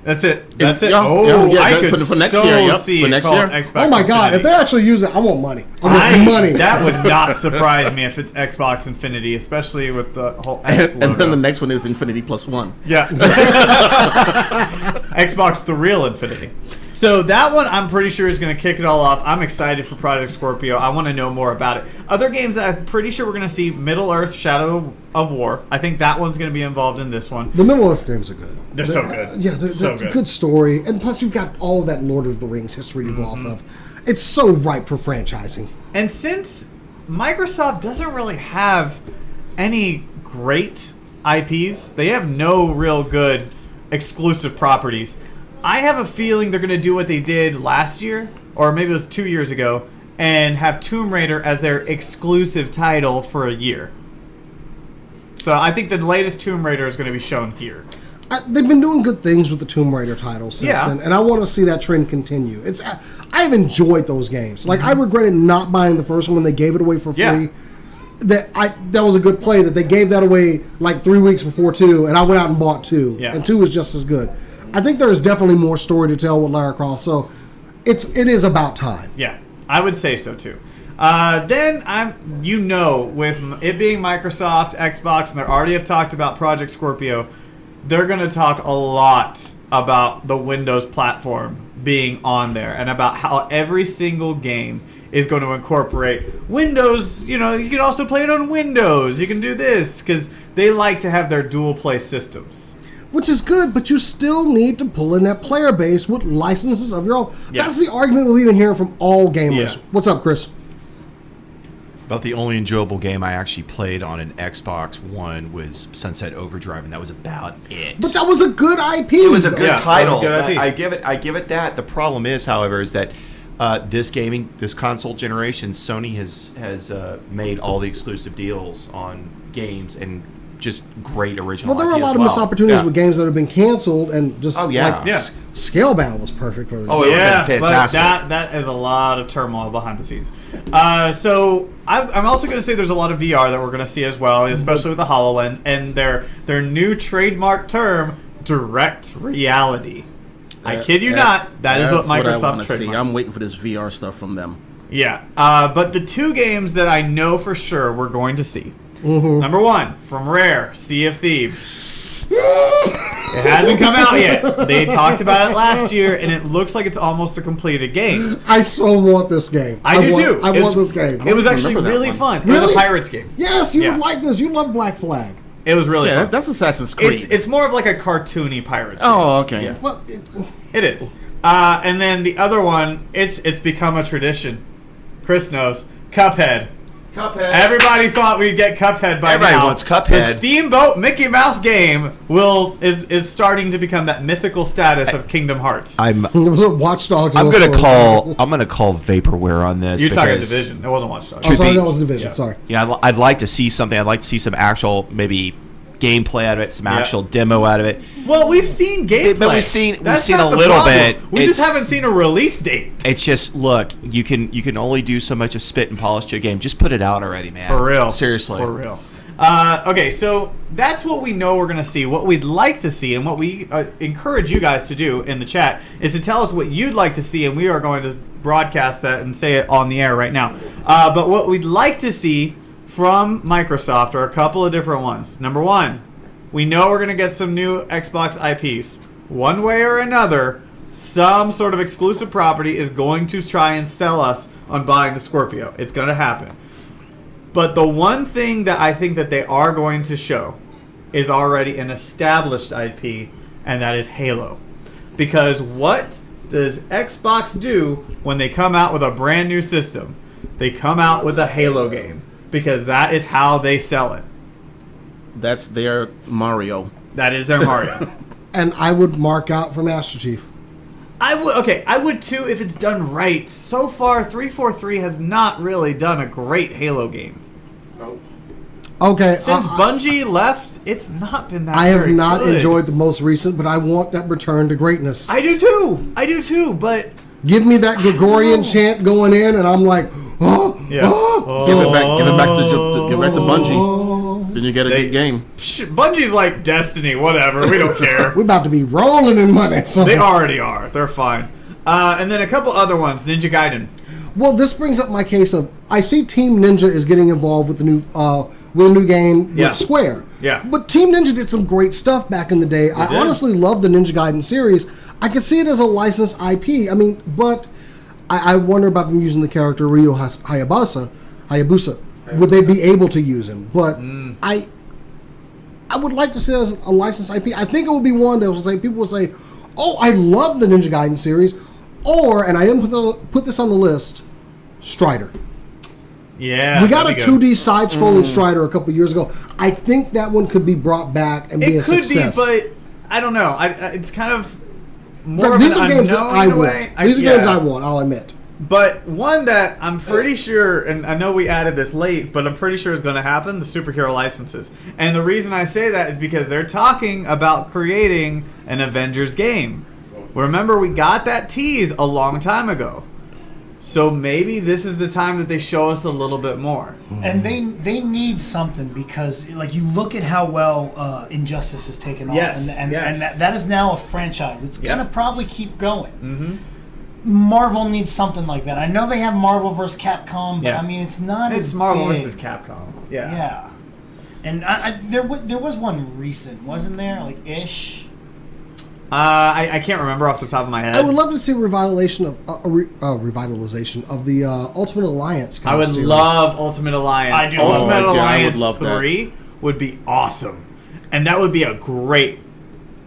That's it. That's it. Yeah, Oh, yeah, I for- could for next so year, yep, see for it next called year. Xbox Oh my God! If Infinity. they actually use it, I want money. I want money. That would not surprise me if it's Xbox Infinity, especially with the whole S And logo. then the next one is Infinity Plus One. Yeah. Xbox the real Infinity. So that one I'm pretty sure is going to kick it all off. I'm excited for Project Scorpio. I want to know more about it. Other games that I'm pretty sure we're going to see, Middle-earth Shadow of War. I think that one's going to be involved in this one. The Middle-earth games are good. They're so good. Yeah, they're So good. good story, and plus you've got all of that Lord of the Rings history to go off of. It's so ripe for franchising. And since Microsoft doesn't really have any great IPs, they have no real good exclusive properties. I have a feeling they're going to do what they did last year, or maybe it was 2 years ago, and have Tomb Raider as their exclusive title for a year. So I think the latest Tomb Raider is going to be shown here. They've been doing good things with the Tomb Raider title since then, and I want to see that trend continue. I've enjoyed those games. Like I regretted not buying the first one when they gave it away for free. Yeah. That was a good play that they gave that away like 3 weeks before 2, and I went out and bought 2, and 2 was just as good. I think there is definitely more story to tell with Lara Croft, so it is about time. Yeah, I would say so too. Then with it being Microsoft, Xbox, and they already have talked about Project Scorpio, they're going to talk a lot about the Windows platform being on there and about how every single game is going to incorporate Windows. You can also play it on Windows. You can do this because they like to have their dual play systems. Which is good, but you still need to pull in that player base with licenses of your own. Yeah. That's the argument that we've been hearing from all gamers. Yeah. What's up, Chris? About the only enjoyable game I actually played on an Xbox One was Sunset Overdrive, and that was about it. But that was a good IP. It was a good Yeah, that title. was a good IP. I give it that. The problem is, however, is that this console generation, Sony has made all the exclusive deals on games and just great original. Well, there were a IP lot as of well. missed opportunities Yeah. with games that have been canceled, and just Yeah. Scalebound was perfect for it. Oh, it would've been fantastic. But that is a lot of turmoil behind the scenes. So I'm also going to say there's a lot of VR that we're going to see as well, especially with the HoloLens and their new trademark term, direct reality. I kid you not, that is what That's I Microsoft wanna see. trademarked. I'm waiting for this VR stuff from them. Yeah, but the two games that I know for sure we're going to see. Number one, from Rare, Sea of Thieves. It hasn't come out yet. They talked about it last year, and it looks like it's almost a completed game. I so want this game. I do too. I It want was- this game. It was actually remember that really one. fun. It was Really? a Pirates game. Yes, you Yeah. would like this. You love Black Flag. It was really Yeah, fun. that's Assassin's Creed. It's more of like a cartoony Pirates game. Oh, okay. Yeah. Well, It is. And then the other one, it's become a tradition. Chris knows. Cuphead. Cuphead. Everybody thought we'd get Cuphead by Everybody now. wants Cuphead. The Steamboat Mickey Mouse game is starting to become that mythical status of Kingdom Hearts. Watch Dogs. I'm gonna call Vaporware on this. You're talking because, Division. It wasn't Watch Dogs. Oh, sorry, be- that was Division. Yeah. Sorry. Yeah, I'd like to see something. I'd like to see some actual maybe gameplay out of it, some actual demo out of it. Well, we've seen gameplay. But we've seen That's a not the little problem. bit. We just It's- haven't seen a release date. It's just look, you can only do so much of spit and polish to a game. Just put it out already, man. For real. Seriously. For real. Okay, so that's what we know we're going to see. What we'd like to see and what we encourage you guys to do in the chat is to tell us what you'd like to see, and we are going to broadcast that and say it on the air right now. But what we'd like to see from Microsoft are a couple of different ones. Number one, we know we're going to get some new Xbox IPs. One way or another, some sort of exclusive property is going to try and sell us on buying the Scorpio. It's going to happen. But the one thing that I think that they are going to show is already an established IP, and that is Halo. Because what does Xbox do when they come out with a brand new system? They come out with a Halo game. Because that is how they sell it. That's their Mario. That is their Mario. And I would mark out for Master Chief. I would too if it's done right. So far, 343 has not really done a great Halo game. Okay. Since Bungie left, it's not been that I have very not good. enjoyed the most recent, but I want that return to greatness. I do too, but Give me that Gregorian chant going in, and I'm like, oh, yeah. oh. Give it back to Bungie. Then you get a good game. Bungie's like Destiny, whatever. We don't care. We're about to be rolling in money. So. They already are. They're fine. And then a couple other ones. Ninja Gaiden. Well, this brings up my case of I see Team Ninja is getting involved with the new game Yeah. with Square. Yeah. But Team Ninja did some great stuff back in the day. I did. honestly love the Ninja Gaiden series. I could see it as a licensed IP. I mean, but I wonder about them using the character Ryo Hayabusa. Would they be able to use him? But I would like to see it as a licensed IP. I think it would be one that will say people will say, "Oh, I love the Ninja Gaiden series," or, and I didn't put this on the list, Strider. Yeah. We got a that'd be good. 2D side-scrolling Strider a couple years ago. I think that one could be brought back and be a It could success. be, but I don't know. It's kind of more But of these an are games that unknown I in a want. way. These are games I want, I'll admit. But one that I'm pretty sure, and I know we added this late, but I'm pretty sure is going to happen, the superhero licenses. And the reason I say that is because they're talking about creating an Avengers game. Remember, we got that tease a long time ago. So maybe this is the time that they show us a little bit more. And they need something because, like, you look at how well Injustice has taken off, Yes, and yes. that is now a franchise. It's Yep. gonna probably keep going. Mm-hmm. Marvel needs something like that. I know they have Marvel vs. Capcom, but Yeah. I mean, it's not. It's as Marvel big. versus Capcom. Yeah. Yeah, and there was one recent, wasn't there? Like ish. I can't remember off the top of my head. I would love to see a revitalization of the Ultimate Alliance. I would love Ultimate Alliance. I do Ultimate love that. Yeah, I would Alliance love that. 3 would be awesome. And that would be a great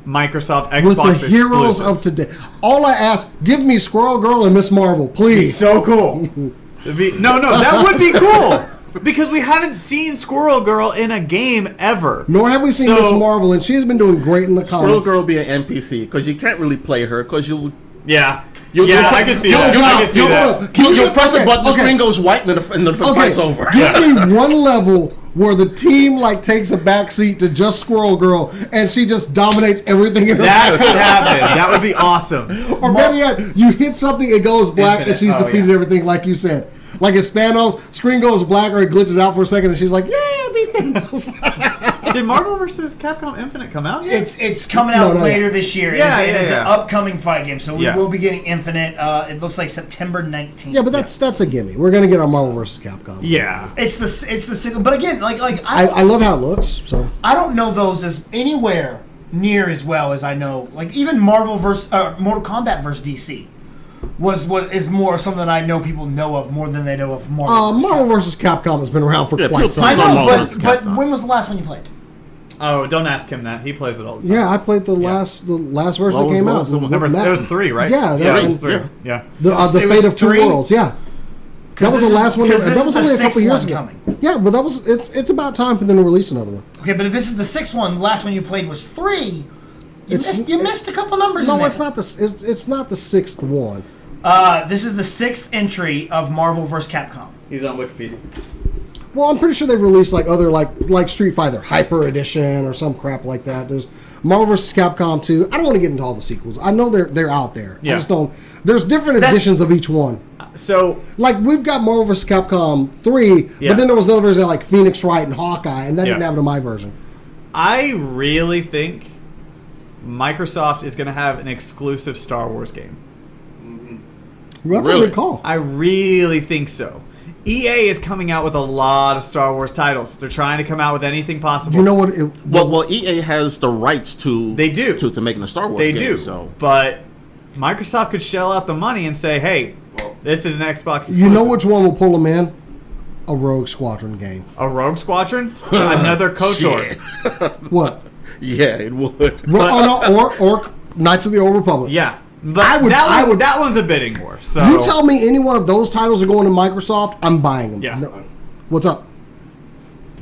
Microsoft Xbox with the heroes exclusive. of today. All I ask, give me Squirrel Girl and Miss Marvel, please. So cool. No, that would be cool. Because we haven't seen Squirrel Girl in a game ever. Nor have we seen So- Miss Marvel, and she has been doing great in the Squirrel comics. Girl will be an NPC because you can't really play her because you'll Yeah. You'll I can see that. I can see that. you'll press a button, the okay. screen goes white, and the fight's over. Give me one level where the team like takes a backseat to just Squirrel Girl, and she just dominates everything in her That path. could happen. That would be awesome. Or better yet, you hit something, it goes black, and Infinite. she's Oh, defeated yeah. everything, like you said. Like it's Thanos, screen goes black, or it glitches out for a second, and she's like, "Yeah, I beat Thanos." Did Marvel vs. Capcom Infinite come out yet? It's coming out No, later yeah. this year. Yeah, it is yeah. an upcoming fight game, so we Yeah. will be getting Infinite. It looks like September 19th. Yeah, but that's a gimme. We're gonna get our Marvel vs. Capcom. Yeah. It's the single, but again, like I love how it looks. So I don't know those as anywhere near as well as I know. Like even Marvel versus Mortal Kombat versus DC is more something that I know people know of more than they know of Marvel. versus Marvel Capcom. vs. Capcom has been around for Yeah, quite some I people- time. know, Marvel versus but Capcom. when was the last one you played? Oh, don't ask him that. He plays it all the time. Yeah, I played the last version What that was- came what out. was the one? Number Matt. it was 3, right? Yeah, yeah, it was and 3. yeah. Yeah. the It Fate was of Two 3? Worlds. Yeah, That was the last one. Because That was only a couple years ago. coming. Yeah, but that was it's about time for them to release another one. Okay, but if this is the sixth one, the last one you played was 3. You It's- missed a couple numbers. No, in there. it's not it's not the 6th one. This is the 6th entry of Marvel vs. Capcom. He's on Wikipedia. Well, I'm pretty sure they've released like other like Street Fighter Hyper Edition or some crap like that. There's Marvel vs. Capcom 2. I don't want to get into all the sequels. I know they're out there. Yeah. I just don't. There's different editions of each one. So Like we've got Marvel vs. Capcom 3, Yeah. but then there was another version like Phoenix Wright and Hawkeye, and that didn't Yeah. have it in my version. I really think Microsoft is going to have an exclusive Star Wars game. Well, that's a Really? good call. I really think so. EA is coming out with a lot of Star Wars titles. They're trying to come out with anything possible. You know what? Well, EA has the rights to They do. to making a Star Wars They game. do. So But Microsoft could shell out the money and say, hey, this is an Xbox exclusive. You know which one will pull them in? A Rogue Squadron game. A Rogue Squadron? Another KOTOR. What? yeah, it would. Or Knights of the Old Republic. Yeah. But I would- that one's a bidding war. So You tell me any one of those titles are going to Microsoft, I'm buying them. Yeah. No. What's up?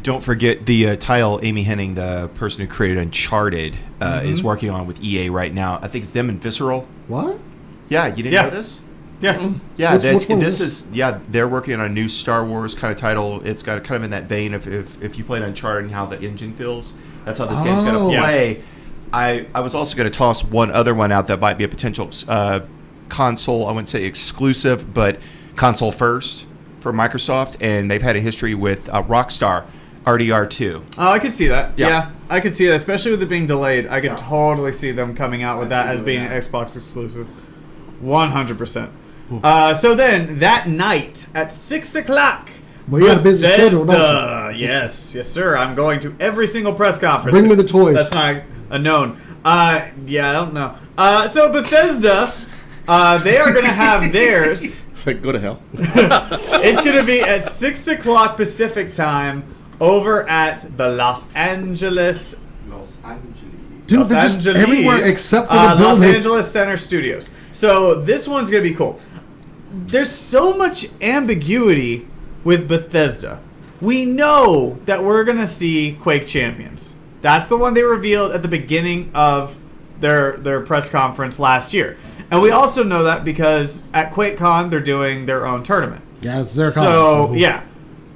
Don't forget the title Amy Hennig, the person who created Uncharted, is working on with EA right now. I think it's them and Visceral. What? Yeah, you didn't Yeah. know this? Yeah. Yeah, Which one is this is they're working on a new Star Wars kind of title. It's got kind of in that vein of if you played Uncharted and how the engine feels. That's how this game's going Oh. to play. I was also going to toss one other one out that might be a potential console. I wouldn't say exclusive, but console first for Microsoft, and they've had a history with Rockstar RDR2. Oh, I could see that. Yeah. Yeah. I could see that, especially with it being delayed. I could totally see them coming out with that as being an Xbox exclusive. 100%. So then, that night at 6 o'clock, Well, you had a busy schedule, don't Bethesda. Yes, sir. I'm going to every single press conference. Bring me the toys. That's not a known. Yeah, I don't know. So Bethesda, they are going to have theirs. It's like, go to hell. It's going to be at 6 o'clock Pacific time over at the Los Angeles Dude, Los they're just Angeles, everywhere except for the Los building. Angeles Center Studios. So this one's gonna be cool. There's so much ambiguity with Bethesda. We know that we're gonna see Quake Champions. That's the one they revealed at the beginning of their press conference last year, and we also know that because at QuakeCon they're doing their own tournament. Yeah, it's their So conference. yeah,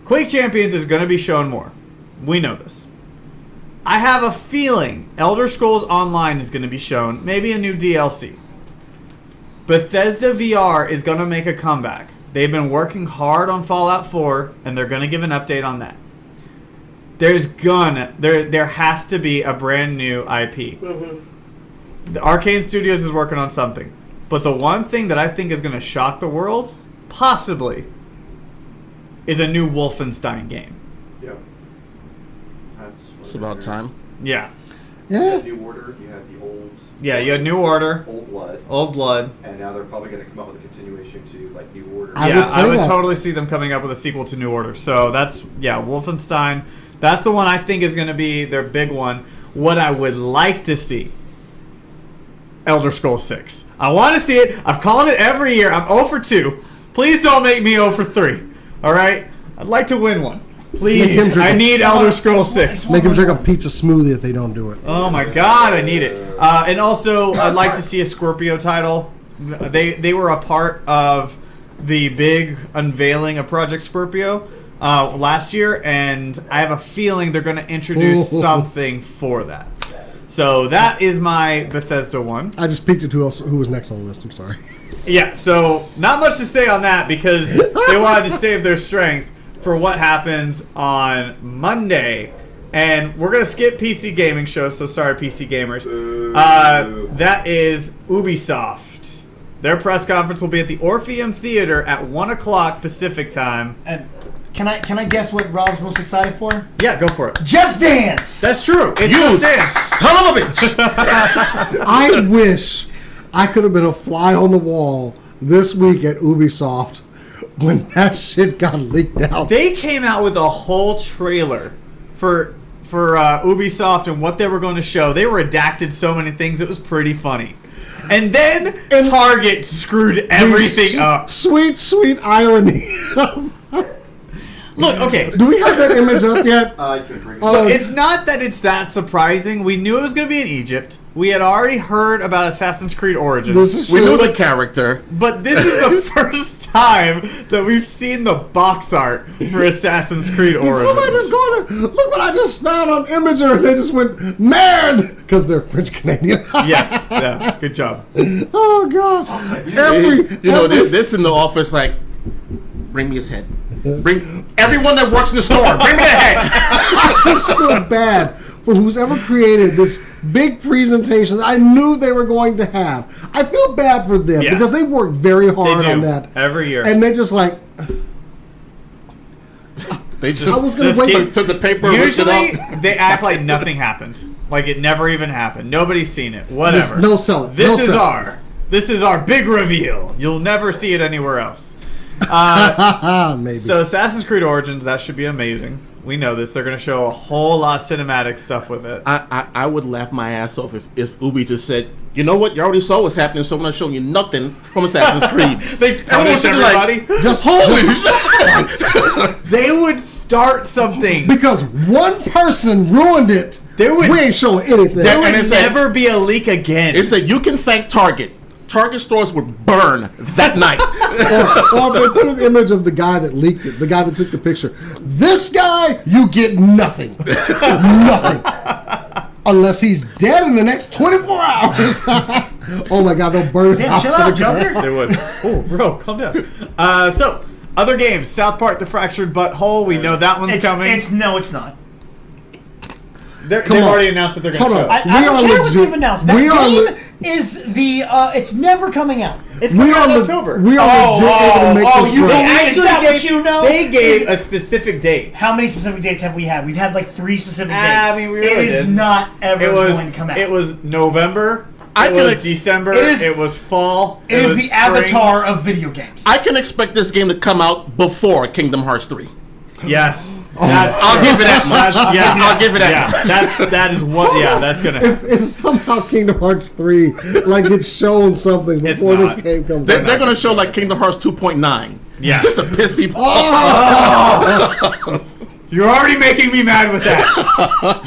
Quake Champions is gonna be shown more. We know this. I have a feeling Elder Scrolls Online is going to be shown, maybe a new DLC. Bethesda VR is going to make a comeback. They've been working hard on Fallout 4, and they're going to give an update on that. There has to be a brand new IP. The Arcane Studios is working on something. But the one thing that I think is going to shock the world, possibly, is a new Wolfenstein game. Yep. It's about time. Yeah. Yeah. New Order, you had the old. Yeah, you had New Order, Old Blood, Old Blood. and now they're probably going to come up with a continuation to like New Order. I Yeah, would I play would that. totally see them coming up with a sequel to New Order. So that's, Wolfenstein. That's the one I think is going to be their big one. What I would like to see, Elder Scrolls 6. I want to see it. I've called it every year. I'm 0 for 2. Please don't make me 0 for 3. All right? I'd like to win one. Make him Please. drink I a- need Elder Scrolls 6. Make them drink a pizza smoothie if they don't do it. Oh my god, I need it. And also, I'd like to see a Scorpio title. They were a part of the big unveiling of Project Scorpio last year, and I have a feeling they're going to introduce something for that. So that is my Bethesda one. I just peeked at who was next on the list. I'm sorry. Yeah, so not much to say on that because they wanted to save their strength for what happens on Monday. And we're going to skip PC Gaming Show, so sorry, PC Gamers. That is Ubisoft. Their press conference will be at the Orpheum Theater at 1 o'clock Pacific time. And can I guess what Rob's most excited for? Yeah, go for it. Just Dance! That's true. It's You Just Dance. son of a bitch! I wish I could have been a fly on the wall this week at Ubisoft when that shit got leaked out. They came out with a whole trailer for Ubisoft and what they were going to show. They redacted so many things. It was pretty funny. And then Target screwed everything up. Sweet, sweet irony. Look, okay. Do we have that image up yet? I can bring it. Oh, It's not that it's that surprising. We knew it was going to be in Egypt. We had already heard about Assassin's Creed Origins. This is We true. knew the character. But this is the first time that we've seen the box art for Assassin's Creed Did Origins. somebody just going to look what I just found on Imager? They just went mad because they're French Canadian. Yes, yeah, good job. Oh God! This in the office, like, bring me his head. Bring everyone that works in the store. Bring me the head. I just feel bad for who's ever created this big presentation that I knew they were going to have. I feel bad for them Yeah. because they worked very hard They do, on that every year. and they just like. They just, I was gonna just wait- took the paper. ripped it Usually, up. they act like nothing happened. Like it never even happened. Nobody's seen it. Whatever. No sell it. This No is sell it. this is our big reveal. You'll never see it anywhere else. Maybe. So Assassin's Creed Origins, that should be amazing. We know this. They're going to show a whole lot of cinematic stuff with it. I would laugh my ass off if Ubi just said, you know what, you already saw what's happening, so I'm not showing you nothing from Assassin's Creed. They punish Everyone's like, everybody. just They would start something. because one person ruined it. They would- we ain't showing anything. There and would it's like- never be a leak again. It said you can thank Target. Target stores would burn that night. Or if they put an image of the guy that leaked it, the guy that took the picture. This guy, you get nothing. Nothing. Unless he's dead in the next 24 hours. Oh my God, they'll burn his Yeah, house. chill out, Joker. They would. Oh, bro, calm down. So, other games. South Park: The Fractured Butthole. We know that one's coming. No, it's not. They've on. already announced that they're going to Hold show on. it. I We don't are care what legit- they've announced. That we are game is the. It's never coming out. It's We coming are, out in le- October. we are legit able to make this you great. believe- Is that what gave, you know? They gave a specific date. How many specific dates have we had? We've had like 3 specific dates. I mean, we really it is did. not ever It was. going to come out. It was November. I It can was ex- December. It is- It was fall. It is was the spring. avatar of video games. I can expect this game to come out before Kingdom Hearts 3. Yes. I'll give it that much. Yeah, I'll give it that much. that is what. Yeah, that's gonna. If somehow Kingdom Hearts 3 like it's shown something It's before this not. game comes They're out. going to show like Kingdom Hearts 2.9. Yeah. Just to piss people off. You're already making me mad with that.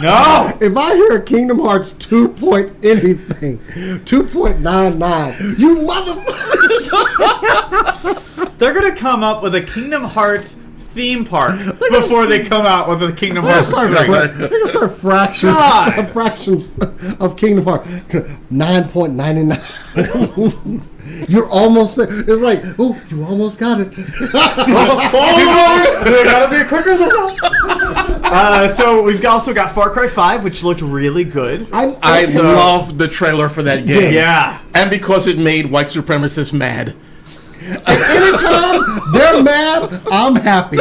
No. If I hear Kingdom Hearts 2 point anything, 2.99, you motherfuckers! They're gonna come up with a Kingdom Hearts theme park before they come out with a Kingdom Hearts 3. They're gonna start fractions, God. fractions of Kingdom Hearts. 9.99. You're almost there. It's like, oh, you almost got it. Oh, they gotta be quicker than that. So we've also got Far Cry 5, which looked really good. I love the trailer for that game. Yeah. And because it made white supremacists mad. Anytime they're mad, I'm happy.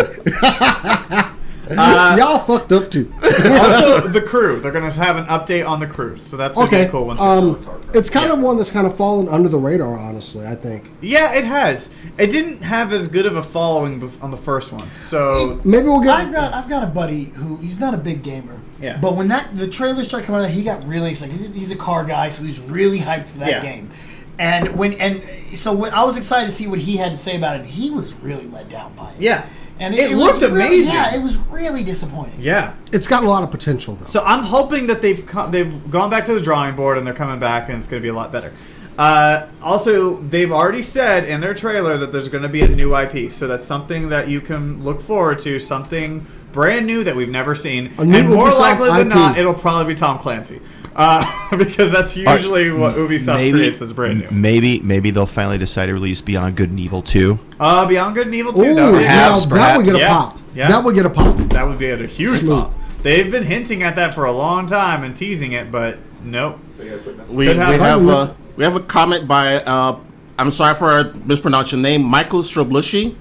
Y'all fucked up too. Also, the crew. They're gonna have an update on the crew, so that's gonna be Okay. a cool one. It's kind of one that's kind of fallen under the radar, honestly, I think. Yeah, it has. It didn't have as good of a following on the first one, so Maybe we'll get. I've got a buddy who he's not a big gamer. Yeah. But when the trailers started coming out, he got really excited. He's a car guy, so he's really hyped for that Yeah. game. And when I was excited to see what he had to say about it, he was really let down by it. yeah. And It was looked really- amazing. Yeah, it was really disappointing. Yeah. It's got a lot of potential, though. So I'm hoping that they've gone back to the drawing board and they're coming back and it's going to be a lot better. Also, they've already said in their trailer that there's going to be a new IP, so that's something that you can look forward to, something brand new that we've never seen, A new and more Ubisoft likely than IP. not, it'll probably be Tom Clancy, because that's usually what Ubisoft creates as brand new. Maybe they'll finally decide to release Beyond Good and Evil 2. Beyond Good and Evil 2, Ooh, that would, Perhaps, that would get a yeah. pop. Yeah. That would get a pop. that would be a huge Smooth. pop. They've been hinting at that for a long time and teasing it, but nope. We Could happen. have a comment by, I'm sorry for I mispronounced your name, Michael Stroblushi.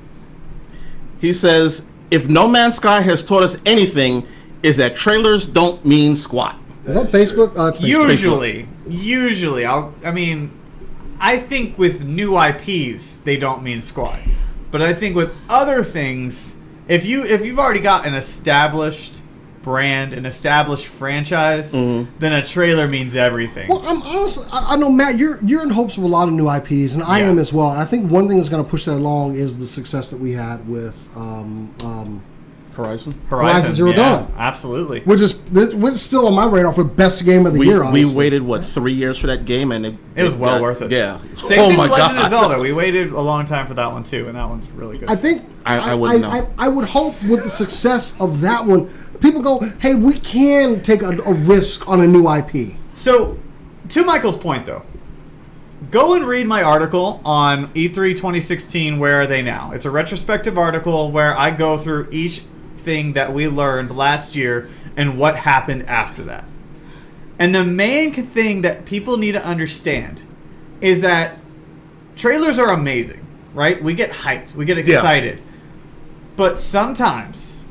He says, if No Man's Sky has taught us anything, is that trailers don't mean squat. Is that Facebook? It's Facebook. Usually, I think with new IPs they don't mean squat, but I think with other things, if you've already got an established brand, an established franchise, then a trailer means everything. Well, I'm honestly, I know, Matt, you're in hopes of a lot of new IPs, and I am as well. And I think one thing that's going to push that along is the success that we had with Horizon Zero Dawn. Absolutely. Which is still on my radar for best game of the year, honestly. We waited, 3 years for that game, and it was well worth it. Yeah. Same thing with Legend of Zelda. We waited a long time for that one, too, and that one's really good. I think I wouldn't know. I would hope with the success of that one, people go, hey, we can take a risk on a new IP. So, to Michael's point, though, go and read my article on E3 2016, Where Are They Now? It's a retrospective article where I go through each thing that we learned last year and what happened after that. And the main thing that people need to understand is that trailers are amazing, right? We get hyped, we get excited. But sometimes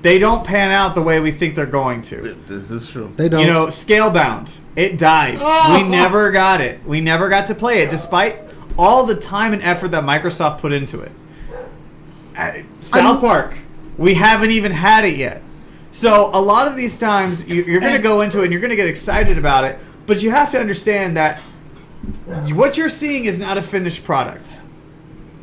they don't pan out the way we think they're going to. This is true. They don't. You know, Scalebound, it died. We never got it. We never got to play it, despite all the time and effort that Microsoft put into it. South Park, we haven't even had it yet. So a lot of these times, you're going to go into it and you're going to get excited about it, but you have to understand that what you're seeing is not a finished product.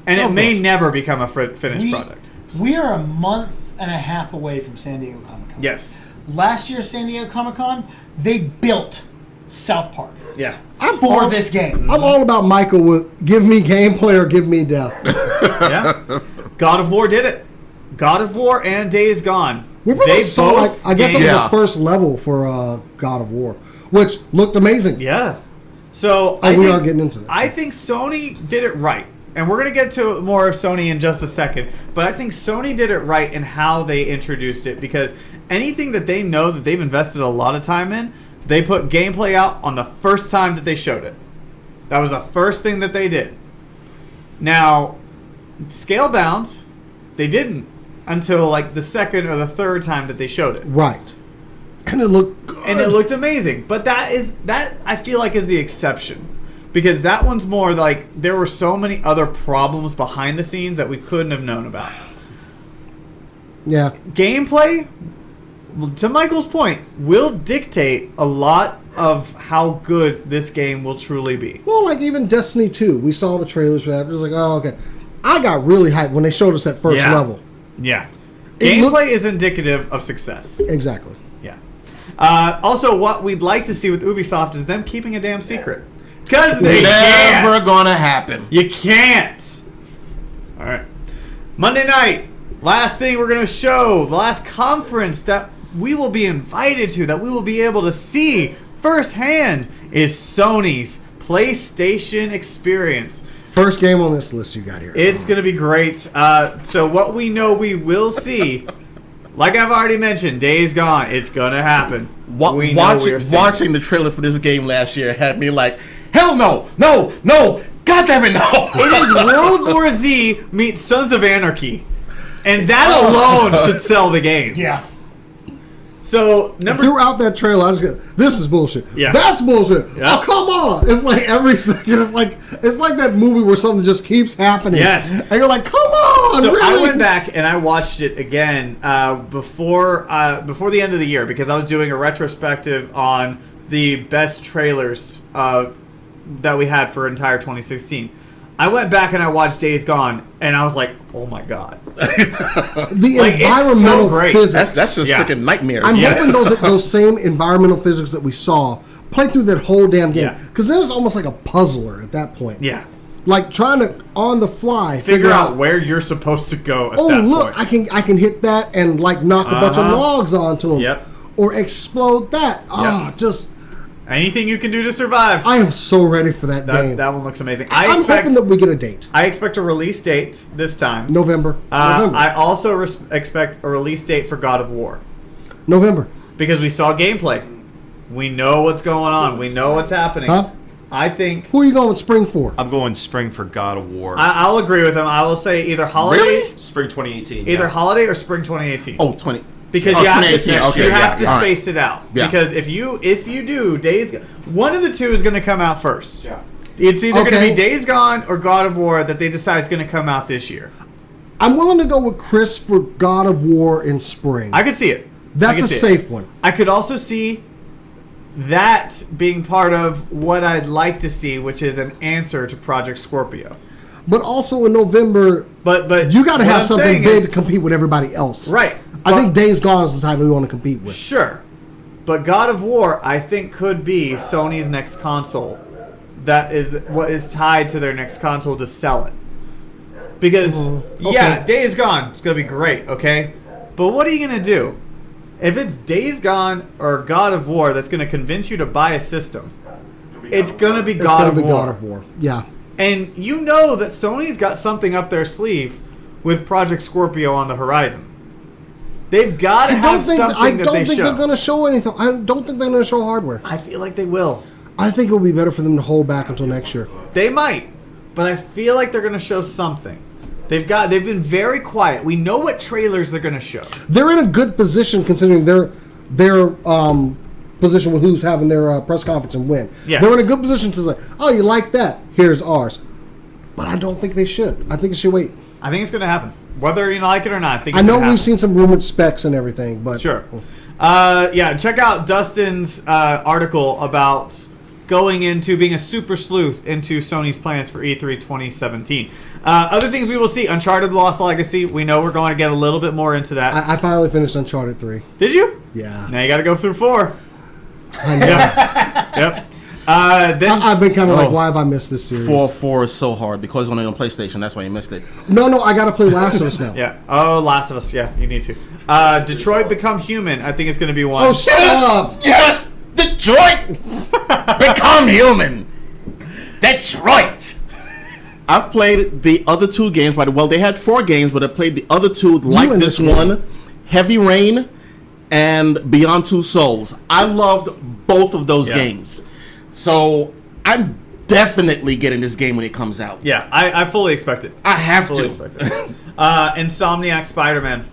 And it may never become a finished product. We are a month and a half away from San Diego Comic-Con. Yes. Last year's San Diego Comic-Con, they built South Park. Yeah. For this game. I'm all about Michael with give me gameplay or give me death. Yeah. God of War did it. God of War and Days Gone. We probably saw, I guess it was the first level for God of War, which looked amazing. Yeah. So we are getting into that. I think Sony did it right. And we're going to get to more of Sony in just a second. But I think Sony did it right in how they introduced it. Because anything that they know that they've invested a lot of time in, they put gameplay out on the first time that they showed it. That was the first thing that they did. Now, Scalebound, they didn't until like the second or the third time that they showed it. Right. And it looked good. And it looked amazing. But that I feel like is the exception. Because that one's more like there were so many other problems behind the scenes that we couldn't have known about. Yeah. Gameplay, to Michael's point, will dictate a lot of how good this game will truly be. Well, like even Destiny 2, we saw the trailers for that. It was like, oh, okay. I got really hyped when they showed us that first level. Yeah. Gameplay is indicative of success. Exactly. Yeah. Also, what we'd like to see with Ubisoft is them keeping a damn secret. Because they never gonna happen. You can't. All right. Monday night, last thing we're going to show, the last conference that we will be invited to, that we will be able to see firsthand, is Sony's PlayStation Experience. First game on this list you got here. It's going to be great. So what we know we will see, like I've already mentioned, Days Gone, it's going to happen. Watching the trailer for this game last year had me like, hell no, God damn it, no. It is World War Z meets Sons of Anarchy. And that alone should sell the game. Yeah. So, throughout that trailer, I just go, this is bullshit. Yeah. That's bullshit. Yeah. Oh, come on. It's like every second, it's like that movie where something just keeps happening. Yes. And you're like, come on, So really? I went back and I watched it again before the end of the year because I was doing a retrospective on the best trailers that we had for entire 2016. I went back and I watched Days Gone, and I was like, "Oh my god!" The environmental physics. That's just freaking nightmares. I'm hoping those same environmental physics that we saw play through that whole damn game, because then it's almost like a puzzler at that point. Yeah, like trying to on the fly figure out where you're supposed to go. At oh, that look, point. I can hit that and like knock a bunch of logs onto them. Yep. Or explode that. Just. Anything you can do to survive. I am so ready for that game. That one looks amazing. I'm hoping that we get a date. I expect a release date this time. November. I also expect a release date for God of War. November. Because we saw gameplay. We know what's going on. We know what's happening. Huh? I think... Who are you going with spring for? I'm going spring for God of War. I'll agree with him. I will say either holiday... Really? Spring 2018. Either holiday or spring 2018. Oh, 20... Because you have to All space it out. Yeah. Because if you do Days Gone, one of the two is going to come out first. Yeah. It's either going to be Days Gone or God of War that they decide is going to come out this year. I'm willing to go with Chris for God of War in spring. I could see it. That's a safe one. I could also see that being part of what I'd like to see, which is an answer to Project Scorpio. But also in November, But you got to what have I'm something saying big is- to compete with everybody else. Right. I think Days Gone is the title we want to compete with. Sure. But God of War, I think, could be Sony's next console. That is what is tied to their next console to sell it. Because, yeah, Okay. Days Gone, it's going to be great, okay? But what are you going to do? If it's Days Gone or God of War that's going to convince you to buy a system, it's going to be It's God gonna of be War. God of War. Yeah. And you know that Sony's got something up their sleeve with Project Scorpio on the horizon. They've got to have something I that don't they think show. they're going to show anything. I don't think they're going to show hardware. I feel like they will. I think it would be better for them to hold back until next year. They might, but I feel like they're going to show something. They've been very quiet. We know what trailers they're going to show. They're in a good position considering their position with who's having their press conference and when. Yeah. They're in a good position to say, "Oh, you like that? Here's ours." But I don't think they should. I think it should wait. I think it's going to happen, whether you like it or not. I think I it's know gonna we've happen. seen some rumored specs and everything, but Sure. Yeah, check out Dustin's article about going into being a super sleuth into Sony's plans for E3 2017. Other things we will see: Uncharted Lost Legacy. We know we're going to get a little bit more into that. I finally finished Uncharted 3. Did you? Yeah. Now you got to go through 4. I know. Yep. Then I've been kind of like, Oh. why have I missed this series? 4 is so hard because it's only on PlayStation. That's why you missed it. No, I got to play Last of Us now. yeah. Oh, Last of Us. Yeah, you need to. Detroit Become Human. I think it's going to be one. Oh, shut up! Yes, Detroit, become human. Detroit. I've played the other 2 games. Well, they had 4 games, but I played the other 2 like and this this game. one, Heavy Rain, and Beyond Two Souls. I loved both of those Yeah. games, so I'm definitely getting this game when it comes out. Yeah, I fully expect it. I have Fully to. expect it. Insomniac Spider-Man.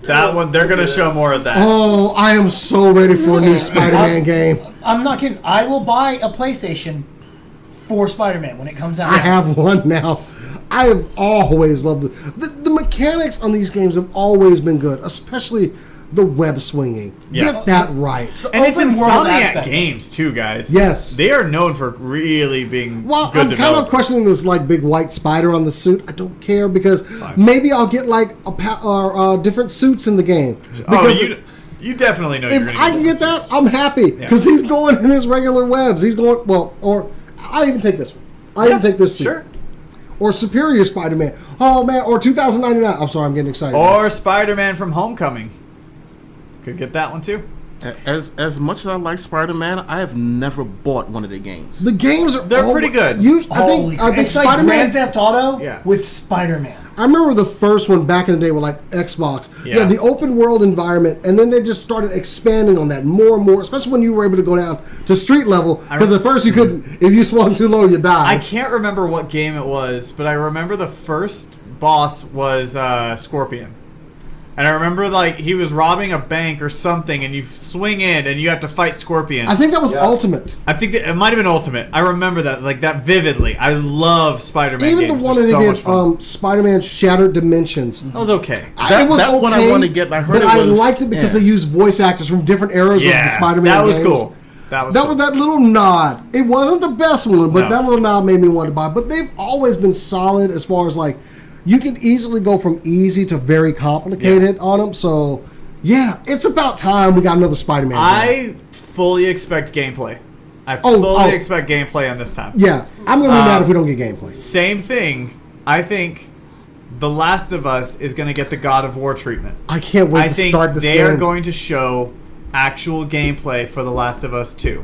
That one, they're going to show more of that. Oh, I am so ready for a new Spider-Man game. I'm not kidding. I will buy a PlayStation for Spider-Man when it comes out. I have one now. I have always loved the mechanics on these games have always been good, especially the web swinging. Yeah. Get that right. And it's open world Insomniac aspect. games too, guys. Yes. They are known for really being Well, good I'm kind of developers. questioning this like big white spider on the suit. I don't care because maybe I'll get like different suits in the game. Oh, Because you definitely know you're if going I can get that, I'm happy because he's going in his regular webs. He's going or I'll even take this one. I'll even take this suit. Sure. Or Superior Spider-Man. Oh man, or 2099. I'm sorry, I'm getting excited. Or Spider-Man from Homecoming. Could get that one too. As much as I like Spider-Man, I have never bought one of the games. The games are They're pretty good. I think It's like Spider-Man. Grand Theft Auto Yeah. with Spider-Man. I remember the first one back in the day with like Xbox. Yeah. Yeah, the open world environment, and then they just started expanding on that more and more, especially when you were able to go down to street level. Because at first you couldn't. If you swung too low, you I died. can't remember what game it was, but I remember the first boss was Scorpion. And I remember like he was robbing a bank or something, and you swing in and you have to fight Scorpion. I think that was Ultimate. I think that it might have been Ultimate. I remember that like that vividly. I love Spider-Man Even games. the one They're that so they much fun. did, Spider-Man Shattered Dimensions. That was okay. It was that one I okay, wanna get. I heard but it I was- liked it because yeah. they used voice actors from different eras of the Yeah, Spider-Man that was games. cool. That was That cool. was that little nod. It wasn't the best one, but No. that little nod made me want to buy. But they've always been solid as far as like you can easily go from easy to very complicated on them. So yeah, it's about time we got another Spider-Man game. I fully expect gameplay. I Oh, fully expect gameplay on this time. Yeah, I'm gonna be mad if we don't get gameplay. Same thing. I think The Last of Us is going to get the God of War treatment. I can't wait I to think start this they game. are going to show actual gameplay for The Last of Us 2.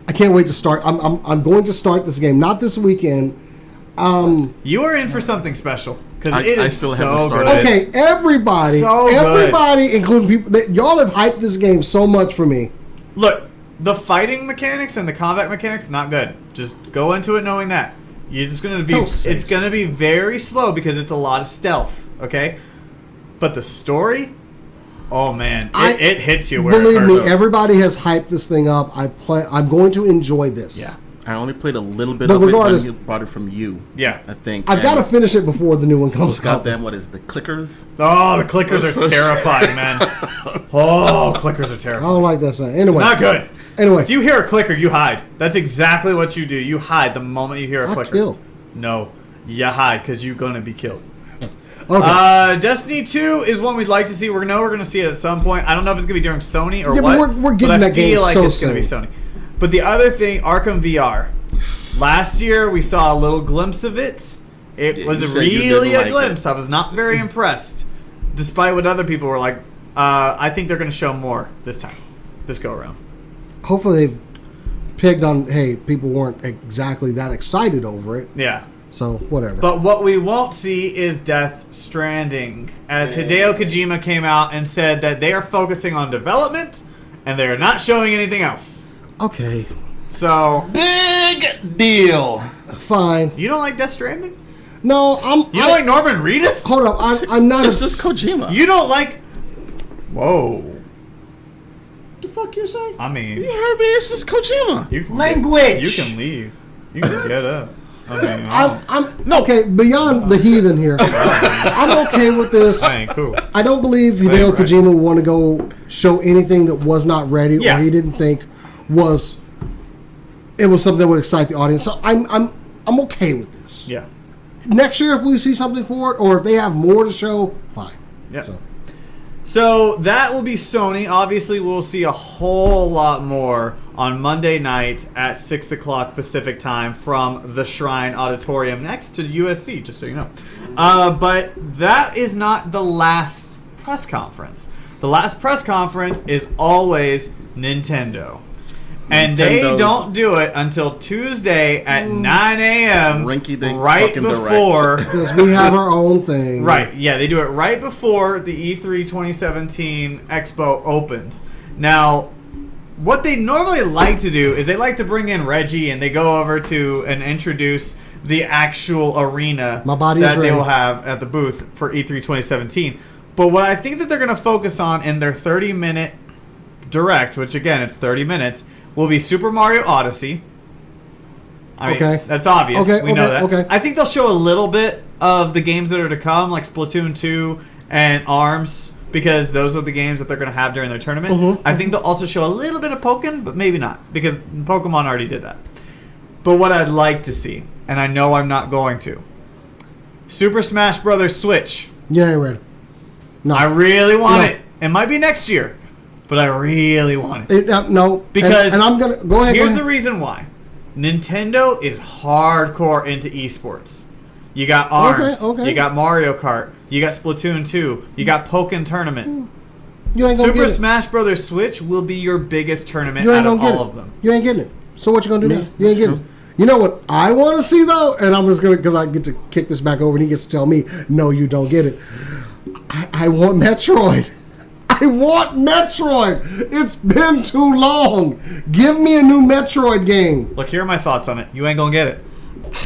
I can't wait to start. I'm going to start this game. Not this weekend. You are in for something special because I it is still so haven't good. started. Okay, everybody, So good. including people that y'all have hyped this game so much for me. Look, the fighting mechanics and the combat mechanics not good. Just go into it knowing that you're just gonna be. Don't say It's gonna be very slow because it's a lot of stealth. Okay, but the story, oh man, it hits you where Believe it me, hurts. everybody has hyped this thing up. I'm going to enjoy this. Yeah. I only played a little bit But of it regardless- when you bought it from you. Yeah. I think. I've got to finish it before the new one comes out. Goddamn, what is it, the clickers? Oh, the clickers are terrifying, man. Oh, clickers are I terrifying. don't like that sound. Anyway. Not good. Anyway. If you hear a clicker, you hide. That's exactly what you do. You hide the moment you hear a I clicker. kill. No, you hide because you're gonna be killed. Okay. Destiny 2 is one we'd like to see. We're gonna see it at some point. I don't know if it's gonna be during Sony or Yeah, what. but we're getting but I that game feel like so it's gonna be soon. Sony. But the other thing, Arkham VR. Last year we saw a little glimpse of it. It Yeah, was you said you really didn't a like glimpse. it. I was not very impressed, despite what other people were like. I think they're gonna show more this time, this go around. Hopefully they've pigged on, hey, people weren't exactly that excited over it. Yeah. So, whatever. But what we won't see is Death Stranding, as Hideo Kojima came out and said that they are focusing on development and they are not showing anything else. Okay. So, Big deal. Fine. you don't like Death Stranding? No, You don't like Norman Reedus? Hold up. I'm not It's just Kojima. You don't like... Whoa. the fuck you say? I mean, You heard me. It's just Kojima. you can Language. You can leave. You can get up. I mean, I Okay, beyond the heathen here. I'm okay with this. ain't cool. I don't believe Hideo Right. Kojima would want to go show anything that was not ready Yeah. or he didn't think was something that would excite the audience. So I'm okay with this. Yeah. Next year, if we see something for it, or if they have more to show, fine. Yeah. So, So that will be Sony. Obviously, we'll see a whole lot more on Monday night at 6 o'clock Pacific time from the Shrine Auditorium next to USC, just so you know. But that is not the last press conference. The last press conference is always Nintendo. And they Nintendo's- don't do it until Tuesday at 9 a.m. Rinky-dink right fucking before... because we have our own thing. Right, yeah, they do it right before the E3 2017 Expo opens. Now, what they normally like to do is they like to bring in Reggie and they go over to and introduce the actual arena My body is that they ready. will have at the booth for E3 2017. But what I think that they're going to focus on in their 30-minute direct, which again, it's 30 minutes, will be Super Mario Odyssey. I mean, Okay. that's obvious. Okay, We know okay, that. okay. I think they'll show a little bit of the games that are to come, like Splatoon 2 and ARMS, because those are the games that they're going to have during their tournament. Mhm. I think they'll also show a little bit of Pokemon, but maybe not, because Pokemon already did that. But what I'd like to see, and I know I'm not going to, Super Smash Bros. Switch. You ain't ready. No. I really want No. it. It might be next year, but I really want it. No. Because and I'm gonna go ahead. Here's go the ahead. reason why. Nintendo is hardcore into esports. You got ARMS, okay. you got Mario Kart, you got Splatoon 2, you got Pokken Tournament. You ain't gonna Super get it. Smash Bros. Switch will be your biggest tournament You ain't out of gonna get all it. of them. You ain't getting it. So what you gonna do Yeah, now? You ain't getting it. You know what I want to see though, and I'm just gonna because I get to kick this back over, and he gets to tell me, no, you don't get it. I want Metroid. I want Metroid. It's been too long. Give me a new Metroid game. Look, here are my thoughts on it. You ain't gonna get it.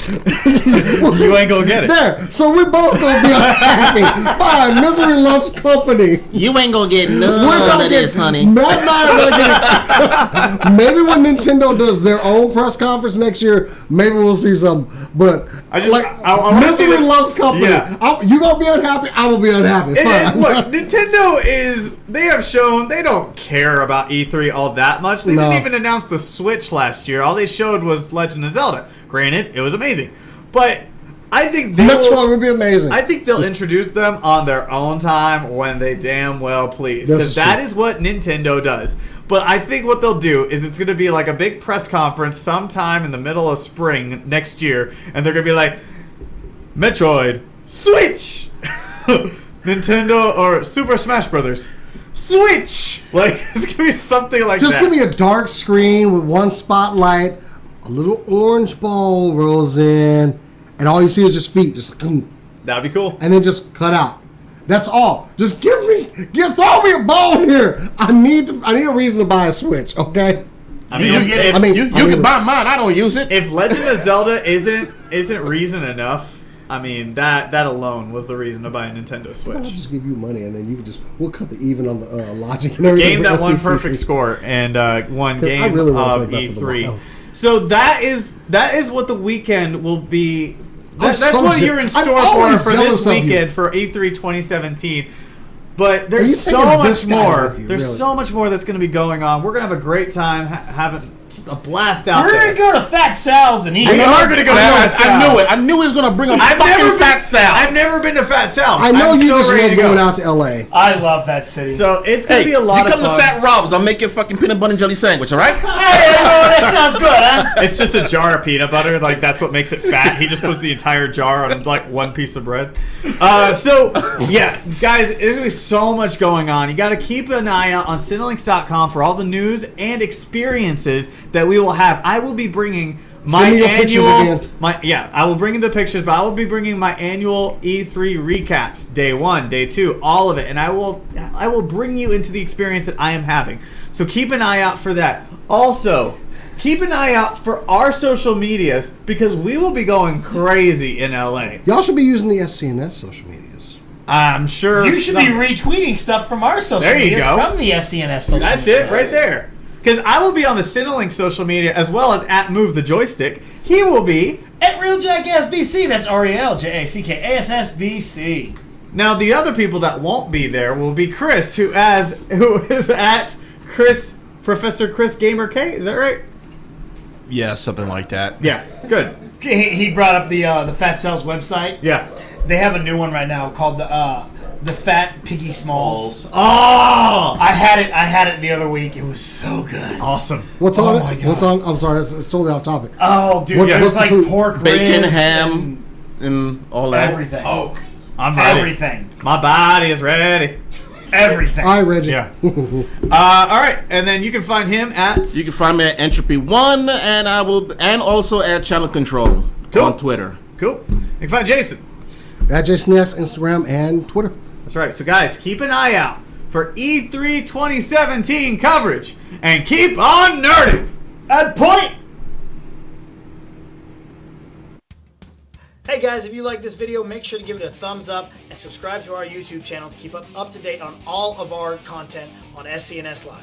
You ain't gonna get it. There. So we're both gonna be unhappy. Fine. Misery loves company. You ain't gonna get We're none gonna of get this, honey. Matt and I are gonna get maybe when Nintendo does their own press conference next year, maybe we'll see some. But I just- like I wanna see misery the- loves company. Yeah. You gonna be unhappy? I will be unhappy. And Fine. look, Nintendo they have shown they don't care about E3 all that much. They No. didn't even announce the Switch last year. All they showed was Legend of Zelda. Granted, it was amazing. But I think Metroid would be amazing. I think they'll introduce them on their own time when they damn well please. This Because is that true. is what Nintendo does. But I think what they'll do is it's going to be like a big press conference sometime in the middle of spring next year. And they're going to be like, Metroid, Switch! Nintendo or Super Smash Brothers, Switch! Like, it's going to be something like Just that. give me a dark screen with one spotlight, a little orange ball rolls in, and all you see is just feet, just and That'd be cool. then just cut out. That's all. Just throw me a bone here. I need a reason to buy a Switch. Okay. I mean, if, I mean- you can buy mine. I don't use it. if Legend of Zelda isn't reason enough, I mean that alone was the reason to buy a Nintendo I'll Switch. just give you money, and then you can we'll cut the even on the logic and everything. Game for that won SDCC. perfect score and won 'Cause I game really wanna of play Breath of the E3. Wild. So that is what the weekend will be. That's so what je- you're in I'm store always for jealous this of you. weekend for E3 2017. But you there's so taking much this guy more. with you, There's really? so much more that's going to be going on. We're going to have a great time having just a blast out We're there. gonna go to Fat Sal's and eat. We are going to go to Fat I knew Sal's. it. I knew he was gonna bring a I've fucking never Fat been, Sal. I've never been to Fat Sal's. I know I'm you so just ready love to go. going out to L.A. I love that city. So it's going to Hey, be a lot you of come fun. to Fat Rob's, I'll make you a fucking peanut butter and jelly sandwich, all right? Hey, that sounds good, huh? It's just a jar of peanut butter. Like, that's what makes it fat. He just puts the entire jar on, like, one piece of bread. Yeah, guys, there's going to be so much going on. You got to keep an eye out on Cinelinks.com for all the news and experiences that we will have. I will be bringing my Send me your pictures again. I will bring in the pictures, but I will be bringing my annual E3 recaps, day 1, day 2, all of it, and I will bring you into the experience that I am having. So keep an eye out for that. Also, keep an eye out for our social medias because we will be going crazy in LA. Y'all should be using the SCNS social medias. I'm sure You should be retweeting stuff from our social There you media go. from the SCNS social That's media. it right there. Because I will be on the Cinelink social media as well as at Move the Joystick. He will be. At Real Jackass BC, that's RealJackassBC. Now the other people that won't be there will be Chris, who is at Professor Chris Gamer K. Is that right? Yeah, something like that. Yeah. Good. He brought up the Fat Cells website. Yeah. They have a new one right now called the Fat Piggy Smalls. Oh, I had it the other week. It was so good. awesome. What's on my it? God. What's on? I'm sorry, it's totally off topic. Oh, dude, What- it was what's the like food? pork Bacon, ribs ham, and all that. everything. Oh, I'm ready. Everything. My body is ready. Everything. All right, Reggie. Yeah. All right, and then you can find him at. You can find me at Entropy1, and also at Channel Control Cool. on Twitter. Cool. You can find Jason. At JasonX, Instagram, and Twitter. That's right. So, guys, keep an eye out for E3 2017 coverage and keep on nerding. At point. Hey guys, if you like this video, make sure to give it a thumbs up and subscribe to our YouTube channel to keep up to date on all of our content on SCNS Live.